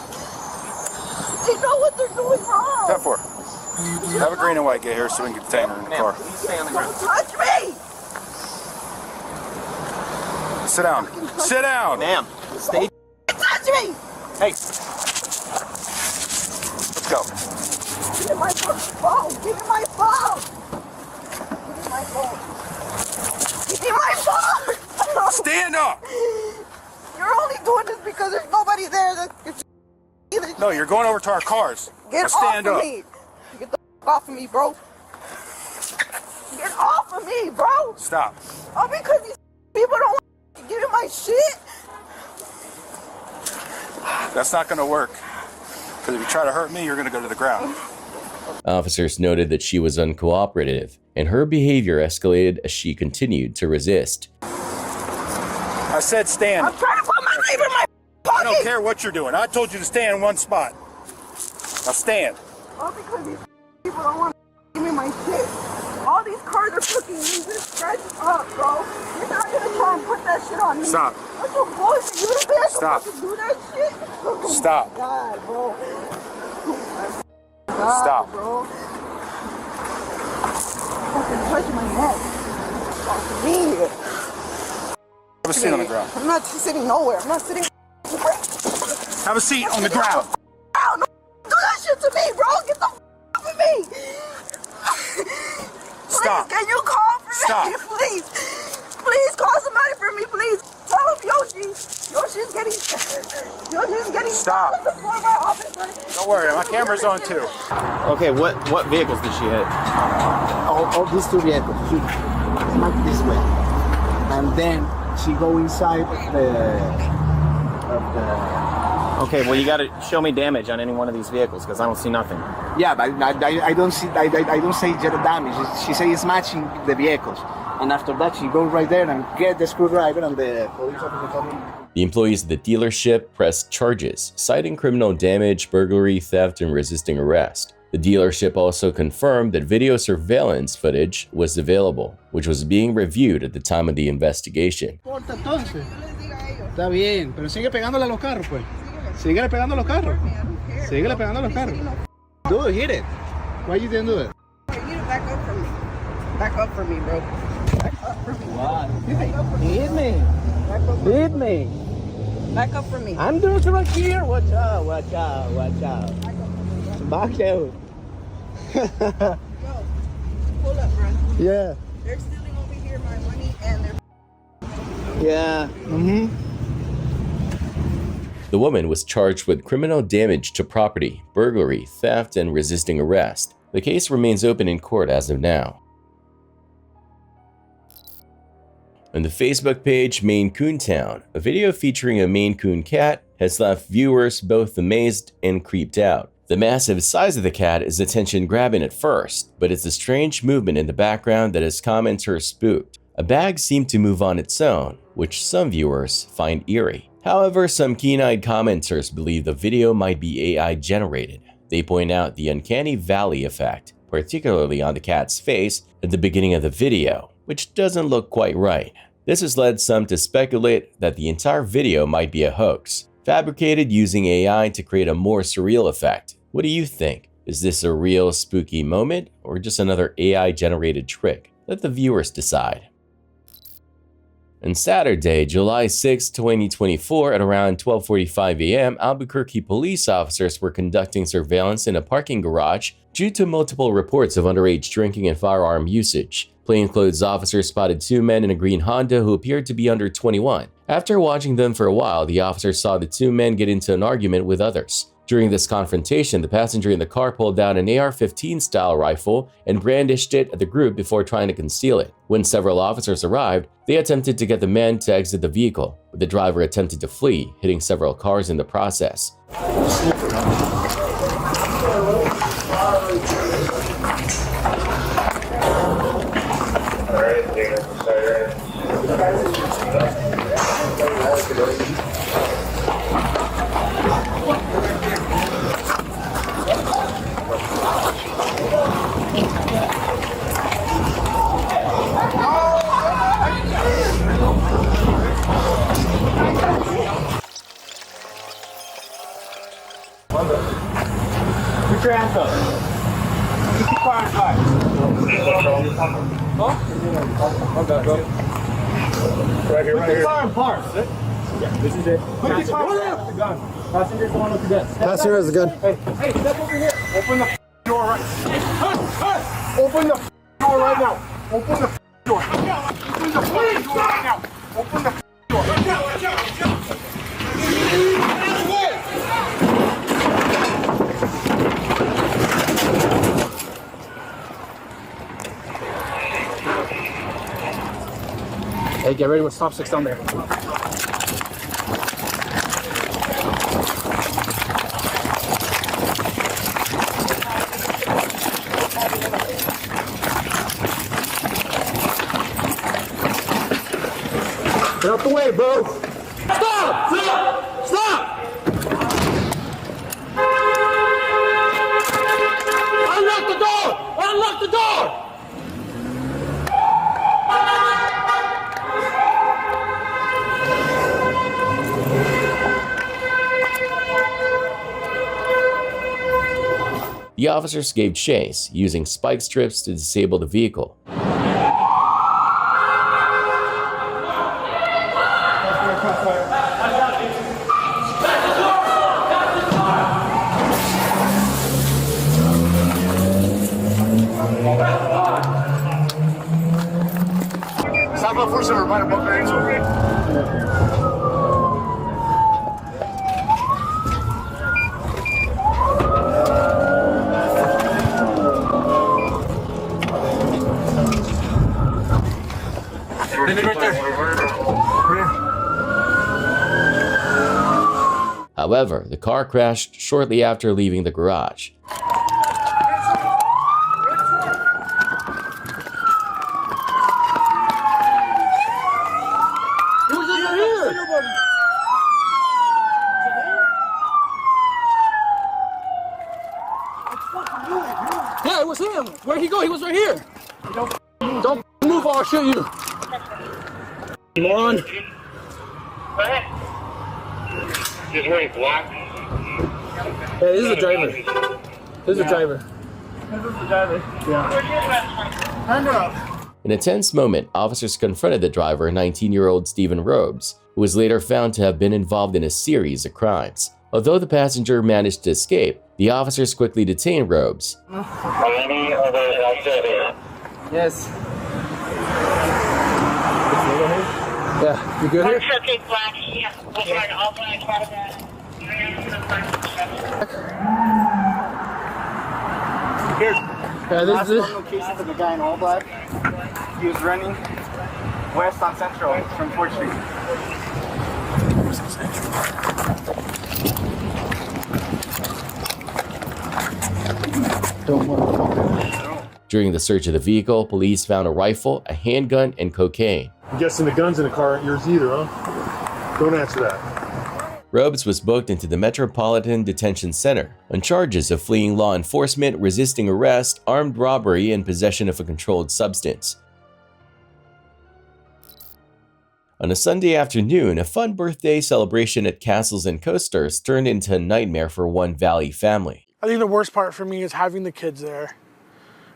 They know what they're doing wrong. Step for. Have a green and white get here so we can detain her in the car. Please stay on the ground. Don't touch me! Sit down. Sit down. Ma'am, stay. Touch me! Hey. Let's go. Give me my phone. Give me my phone. Give me my phone. Give me my phone. Stand up. You're only doing this because there's nobody there that can see No, you're going over to our cars. Get Now stand off up. of me. Get the off of me, bro. Get off of me, bro. Stop. Oh, because these people don't want to give me my shit. That's not going to work. Because if you try to hurt me, you're going to go to the ground. Officers noted that she was uncooperative, and her behavior escalated as she continued to resist. I said stand. I'm trying to put my name in my pocket. I don't care what you're doing. I told you to stand in one spot. Now stand. Oh, because these people don't want to give me my shit. All these cars are fucking using scratches up, bro. You're not going to try and put that shit on me. Stop. That's your bullshit. You the bitch Stop. to do that shit? Oh, Stop. my God, bro. Stop. Bro. Fucking touching my neck. Off me. Have a seat on the ground. I'm not sitting nowhere. I'm not sitting. Have a seat on the ground. Ow, no, do that shit to me, bro. Get the off of me. Stop. Please, can you call for Stop. me, please? Please call somebody for me, please. Tell him Yoshi's getting Stop. before my office. Don't worry, my camera's on too. Okay, what vehicles did she hit? All these two vehicles. She smacked this way, and then she go inside of the. Okay, well you gotta show me damage on any one of these vehicles because I don't see nothing. Yeah, but I don't see. I don't say zero damage. She say it's matching the vehicles, and after that she goes right there and get the screwdriver, and the police officer comes in. The employees of the dealership pressed charges, citing criminal damage, burglary, theft, and resisting arrest. The dealership also confirmed that video surveillance footage was available, which was being reviewed at the time of the investigation. Está bien, pero sigue pegándole a los carros, pues. Síguele pegando a los carros. Síguele pegando a los carros. Do it, hit it. Why you didn't do it? You need to back up from me. Back up from me, bro. Back up from me. What? Hit me. Hit me. Back up from me. I'm doing it right here. Watch out, watch out, watch out. Back out. Pull up, bro. Yeah. They're stealing over here my money and they're. Yeah. Mm-hmm. The woman was charged with criminal damage to property, burglary, theft, and resisting arrest. The case remains open in court as of now. On the Facebook page Maine Coon Town, a video featuring a Maine Coon cat has left viewers both amazed and creeped out. The massive size of the cat is attention-grabbing at first, but it's a strange movement in the background that has commenters spooked. A bag seemed to move on its own, which some viewers find eerie. However, some keen-eyed commenters believe the video might be AI generated. They point out the uncanny valley effect, particularly on the cat's face at the beginning of the video, which doesn't look quite right. This has led some to speculate that the entire video might be a hoax, fabricated using AI to create a more surreal effect. What do you think? Is this a real spooky moment or just another AI-generated trick? Let the viewers decide. On Saturday, July 6, 2024, at around 12:45 a.m., Albuquerque police officers were conducting surveillance in a parking garage due to multiple reports of underage drinking and firearm usage. Plainclothes officers spotted two men in a green Honda who appeared to be under 21. After watching them for a while, the officers saw the two men get into an argument with others. During this confrontation, the passenger in the car pulled out an AR-15 style rifle and brandished it at the group before trying to conceal it. When several officers arrived, they attempted to get the men to exit the vehicle, but the driver attempted to flee, hitting several cars in the process. Put your hands up. Keep your car in park. Right here, Put the car in park. Yeah, this is it. Put the car with the gun. Passenger's the one with the gun. Passenger has the gun. Hey, step over here. Open the door right. Open the door right now. Open the door. Open the door right now. Open the door. Watch out, watch out, watch out. Hey, get ready with stop 6 down there. Get out the way, bro. Stop! Stop! Stop! Unlock the door! Unlock the door! The officers gave chase, using spike strips to disable the vehicle. Stop up first and right above the However, the car crashed shortly after leaving the garage. Yeah, it was him. Where'd he go? He was right here. Don't move or I'll shoot you. Moron. He's wearing black. Yeah, this is the driver. This is the driver. This is the driver. Yeah. Hand up. In a tense moment, officers confronted the driver, 19-year-old Stephen Robes, who was later found to have been involved in a series of crimes. Although the passenger managed to escape, the officers quickly detained Robes. Any other activity? Yes. Yeah, you good here? Black, yeah. We'll find all black part of that. Here. Yeah, Last location of the guy in all black. He was running west on Central from 4th Street. During the search of the vehicle, police found a rifle, a handgun, and cocaine. I'm guessing the guns in the car aren't yours either, huh? Don't answer that. Robes was booked into the Metropolitan Detention Center on charges of fleeing law enforcement, resisting arrest, armed robbery, and possession of a controlled substance. On a Sunday afternoon, a fun birthday celebration at Castles and Coasters turned into a nightmare for one Valley family. I think the worst part for me is having the kids there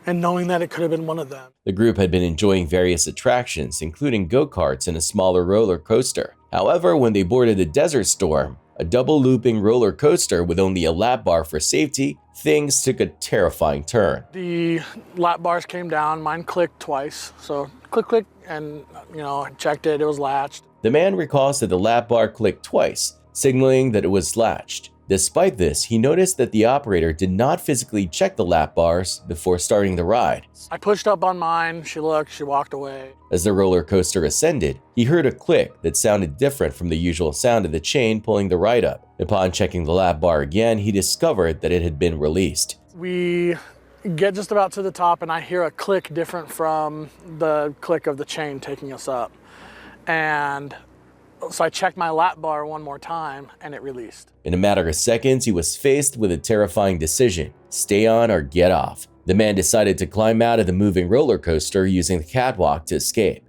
and knowing that it could have been one of them. The group had been enjoying various attractions, including go-karts and a smaller roller coaster. However, when they boarded the Desert Storm, a double-looping roller coaster with only a lap bar for safety, things took a terrifying turn. The lap bars came down, mine clicked twice. So click, click, and I checked it, it was latched. The man recalls that the lap bar clicked twice, signaling that it was latched. Despite this, he noticed that the operator did not physically check the lap bars before starting the ride. I pushed up on mine, she looked, she walked away. As the roller coaster ascended, he heard a click that sounded different from the usual sound of the chain pulling the ride up. Upon checking the lap bar again, he discovered that it had been released. We get just about to the top and I hear a click different from the click of the chain taking us up. And so I checked my lap bar one more time and it released. In a matter of seconds, he was faced with a terrifying decision: stay on or get off. The man decided to climb out of the moving roller coaster using the catwalk to escape.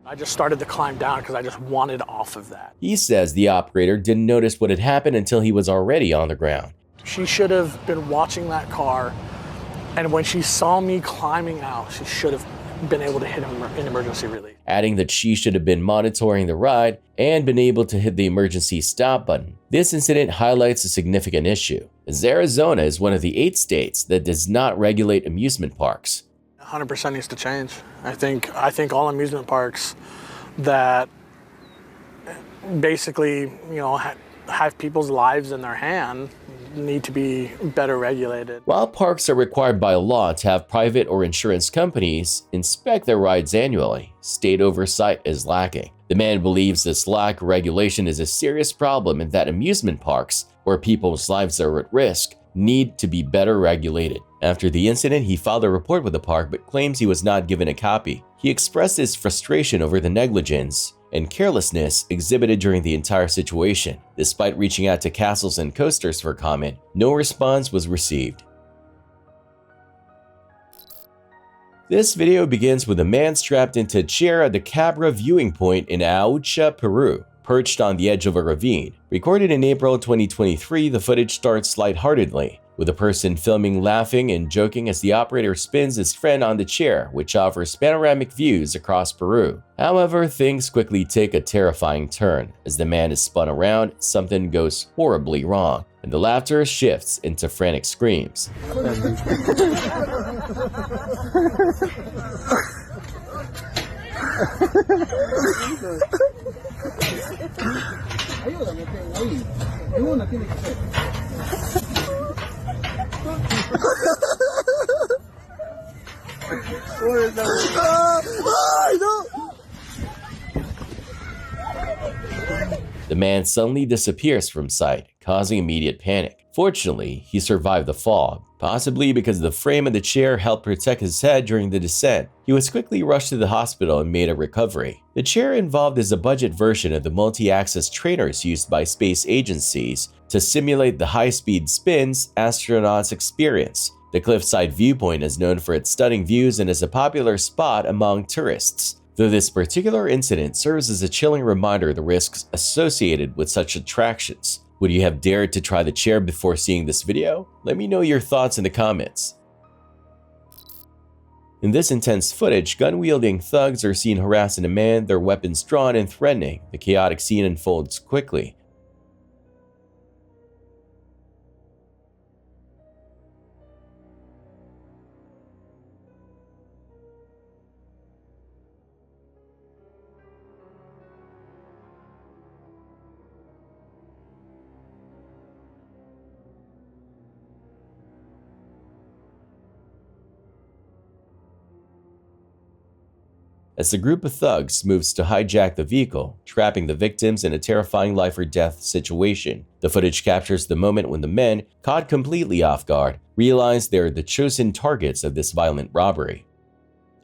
I just started to climb down because I just wanted off of that. He says the operator didn't notice what had happened until he was already on the ground. She should have been watching that car, and when she saw me climbing out, she should have been able to hit an emergency relief. Adding that she should have been monitoring the ride and been able to hit the emergency stop button. This incident highlights a significant issue, as Arizona is one of the 8 states that does not regulate amusement parks. 100% needs to change. I think all amusement parks that basically, have people's lives in their hand need to be better regulated. While parks are required by law to have private or insurance companies inspect their rides annually, state oversight is lacking. The man believes this lack of regulation is a serious problem and that amusement parks, where people's lives are at risk, need to be better regulated. After the incident, he filed a report with the park but claims he was not given a copy. He expressed his frustration over the negligence and carelessness exhibited during the entire situation. Despite reaching out to Castles and Coasters for comment, no response was received. This video begins with a man strapped into a chair at the Cabra viewing point in Aucha, Peru, perched on the edge of a ravine. Recorded in April 2023, the footage starts lightheartedly, with a person filming laughing and joking as the operator spins his friend on the chair, which offers panoramic views across Peru. However, things quickly take a terrifying turn. As the man is spun around, something goes horribly wrong, and the laughter shifts into frantic screams. The man suddenly disappears from sight, causing immediate panic. Fortunately, he survived the fall, possibly because the frame of the chair helped protect his head during the descent. He was quickly rushed to the hospital and made a recovery. The chair involved is a budget version of the multi-axis trainers used by space agencies to simulate the high-speed spins astronauts experience. The cliffside viewpoint is known for its stunning views and is a popular spot among tourists. Though this particular incident serves as a chilling reminder of the risks associated with such attractions. Would you have dared to try the chair before seeing this video? Let me know your thoughts in the comments. In this intense footage, gun-wielding thugs are seen harassing a man, their weapons drawn and threatening. The chaotic scene unfolds quickly. As the group of thugs moves to hijack the vehicle, trapping the victims in a terrifying life-or-death situation. The footage captures the moment when the men, caught completely off guard, realize they're the chosen targets of this violent robbery.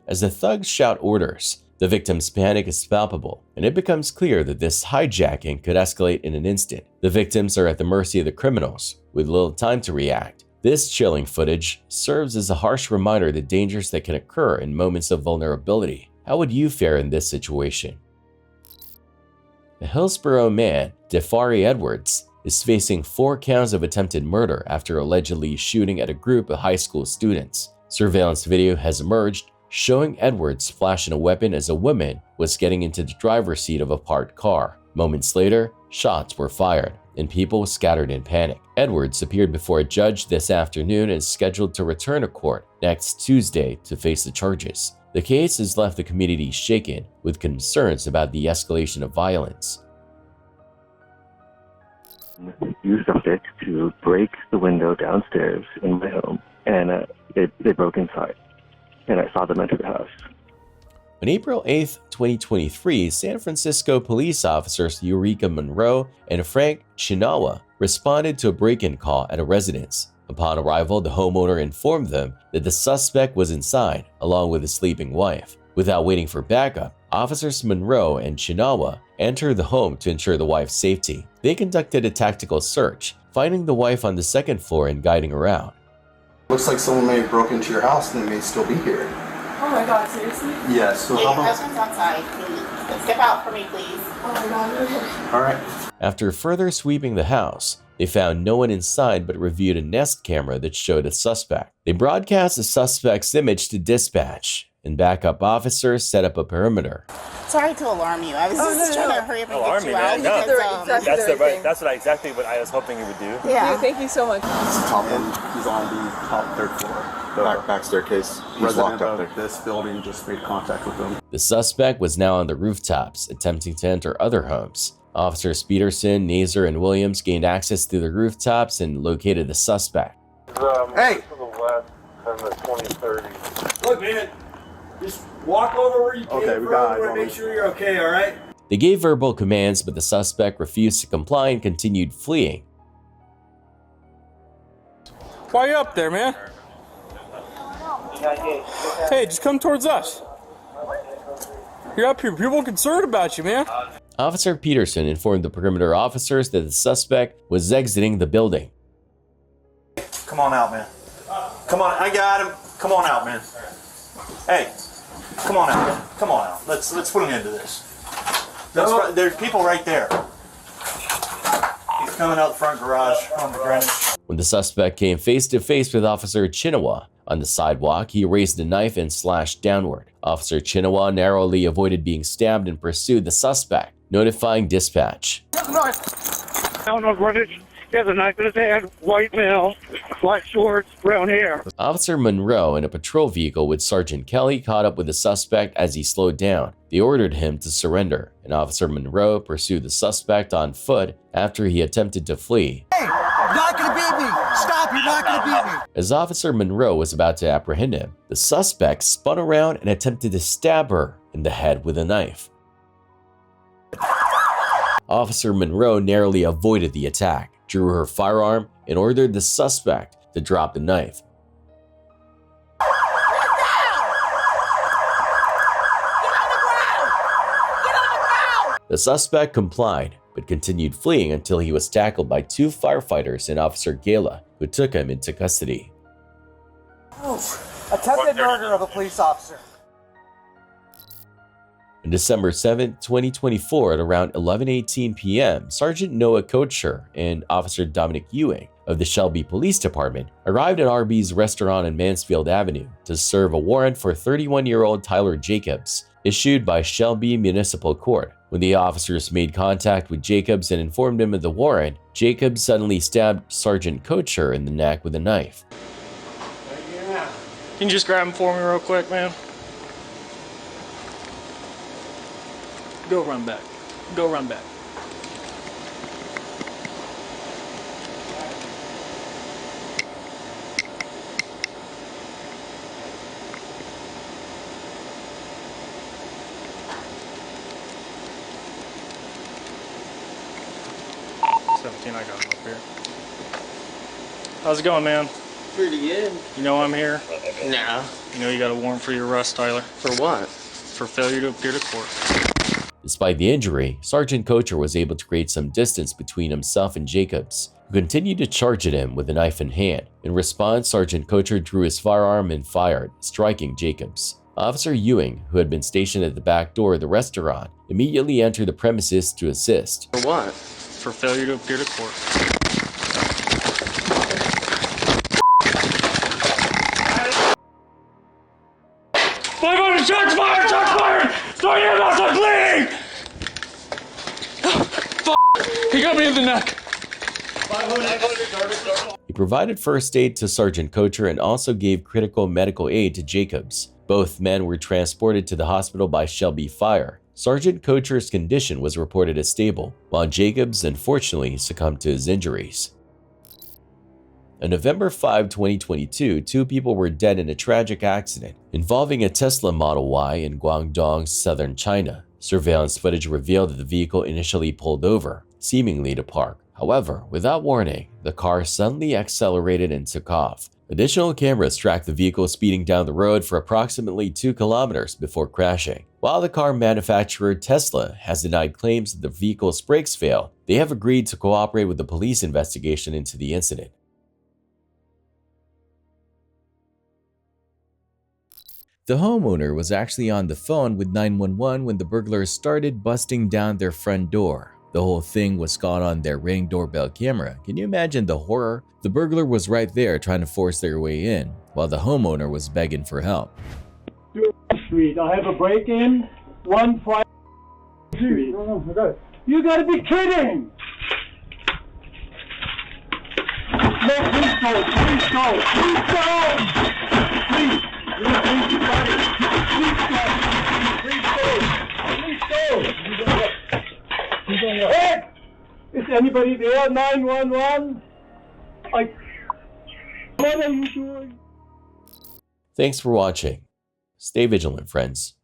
As the thugs shout orders, the victims' panic is palpable, and it becomes clear that this hijacking could escalate in an instant. The victims are at the mercy of the criminals, with little time to react. This chilling footage serves as a harsh reminder of the dangers that can occur in moments of vulnerability. How would you fare in this situation? The Hillsborough man, DeFari Edwards, is facing 4 counts of attempted murder after allegedly shooting at a group of high school students. Surveillance video has emerged showing Edwards flashing a weapon as a woman was getting into the driver's seat of a parked car. Moments later, shots were fired, and people scattered in panic. Edwards appeared before a judge this afternoon and is scheduled to return to court next Tuesday to face the charges. The case has left the community shaken, with concerns about the escalation of violence. Used a stick to break the window downstairs in my home, and they broke inside, and I saw them enter the house. On April 8, 2023, San Francisco police officers Eureka Monroe and Frank Chinawa responded to a break-in call at a residence. Upon arrival, the homeowner informed them that the suspect was inside, along with his sleeping wife. Without waiting for backup, officers Monroe and Chinawa entered the home to ensure the wife's safety. They conducted a tactical search, finding the wife on the second floor and guiding her out. Looks like someone may have broken into your house and they may still be here. Oh my god, seriously? Yes, so how about... husband's outside, please. Step out for me, please. Oh my god, okay. Alright. After further sweeping the house, they found no one inside but reviewed a Nest camera that showed a suspect. They broadcast the suspect's image to dispatch, and backup officers set up a perimeter. Sorry to alarm you. I was just trying to hurry up and get you out. No, Because, that's exactly what I was hoping you would do. Yeah. Thank you so much. This is the top one. He's on the top 3rd floor. The back staircase. He's locked up there. This building just made contact with him. The suspect was now on the rooftops, attempting to enter other homes. Officers Peterson, Nazer, and Williams gained access to the rooftops and located the suspect. Hey! To the west and the 2030. Look, man, just walk over where you came Okay, we from. got We it. want to make sure you're okay, all right? They gave verbal commands, but the suspect refused to comply and continued fleeing. Why you up there, man? Hey, just come towards us. You're up here. People are concerned about you, man. Officer Peterson informed the perimeter officers that the suspect was exiting the building. Come on out, man. Come on, I got him. Come on out, man. Hey, come on out, man. Come on out. Let's put an end to this. There's people right there. He's coming out the front garage on the Greenwich. When the suspect came face to face with Officer Chinawa on the sidewalk, he raised a knife and slashed downward. Officer Chinawa narrowly avoided being stabbed and pursued the suspect, notifying dispatch. Down on Greenwich. He has a knife in his hand, white male, black shorts, brown hair. Officer Monroe in a patrol vehicle with Sergeant Kelly caught up with the suspect as he slowed down. They ordered him to surrender, and Officer Monroe pursued the suspect on foot after he attempted to flee. Hey, you're not gonna beat me! Stop, you're not gonna beat me! As Officer Monroe was about to apprehend him, the suspect spun around and attempted to stab her in the head with a knife. Officer Monroe narrowly avoided the attack, drew her firearm, and ordered the suspect to drop the knife. The suspect complied, but continued fleeing until he was tackled by two firefighters and Officer Gala, who took him into custody. Attempted murder of a police officer. On December 7, 2024, at around 11:18 p.m., Sergeant Noah Kocher and Officer Dominic Ewing of the Shelby Police Department arrived at Arby's restaurant on Mansfield Avenue to serve a warrant for 31-year-old Tyler Jacobs, issued by Shelby Municipal Court. When the officers made contact with Jacobs and informed him of the warrant, Jacobs suddenly stabbed Sergeant Kocher in the neck with a knife. Can you just grab him for me real quick, man? Go run back. Go run back. I got him up here. How's it going, man? Pretty good. You know I'm here? No. You know you got a warrant for your arrest, Tyler? For what? For failure to appear to court. Despite the injury, Sergeant Kocher was able to create some distance between himself and Jacobs, who continued to charge at him with a knife in hand. In response, Sergeant Kocher drew his firearm and fired, striking Jacobs. Officer Ewing, who had been stationed at the back door of the restaurant, immediately entered the premises to assist. For what? For failure to appear to court. Shots fired! Shots fired! Sorry, I'm outside bleeding! F***! He got me in the neck! He provided first aid to Sergeant Kocher and also gave critical medical aid to Jacobs. Both men were transported to the hospital by Shelby Fire. Sergeant Kocher's condition was reported as stable, while Jacobs unfortunately succumbed to his injuries. On November 5, 2022, two people were dead in a tragic accident involving a Tesla Model Y in Guangdong, southern China. Surveillance footage revealed that the vehicle initially pulled over, seemingly to park. However, without warning, the car suddenly accelerated and took off. Additional cameras tracked the vehicle speeding down the road for approximately 2 kilometers before crashing. While the car manufacturer Tesla has denied claims that the vehicle's brakes failed, they have agreed to cooperate with the police investigation into the incident. The homeowner was actually on the phone with 911 when the burglars started busting down their front door. The whole thing was caught on their Ring doorbell camera. Can you imagine the horror? The burglar was right there trying to force their way in, while the homeowner was begging for help. Street. I have a break-in. 1-5 Street. You gotta be kidding! No, please go! Please go! Please go! Please! Please go! Please go! Please go! Please go! Anybody there? 911? What are you doing? Thanks for watching. Stay vigilant, friends.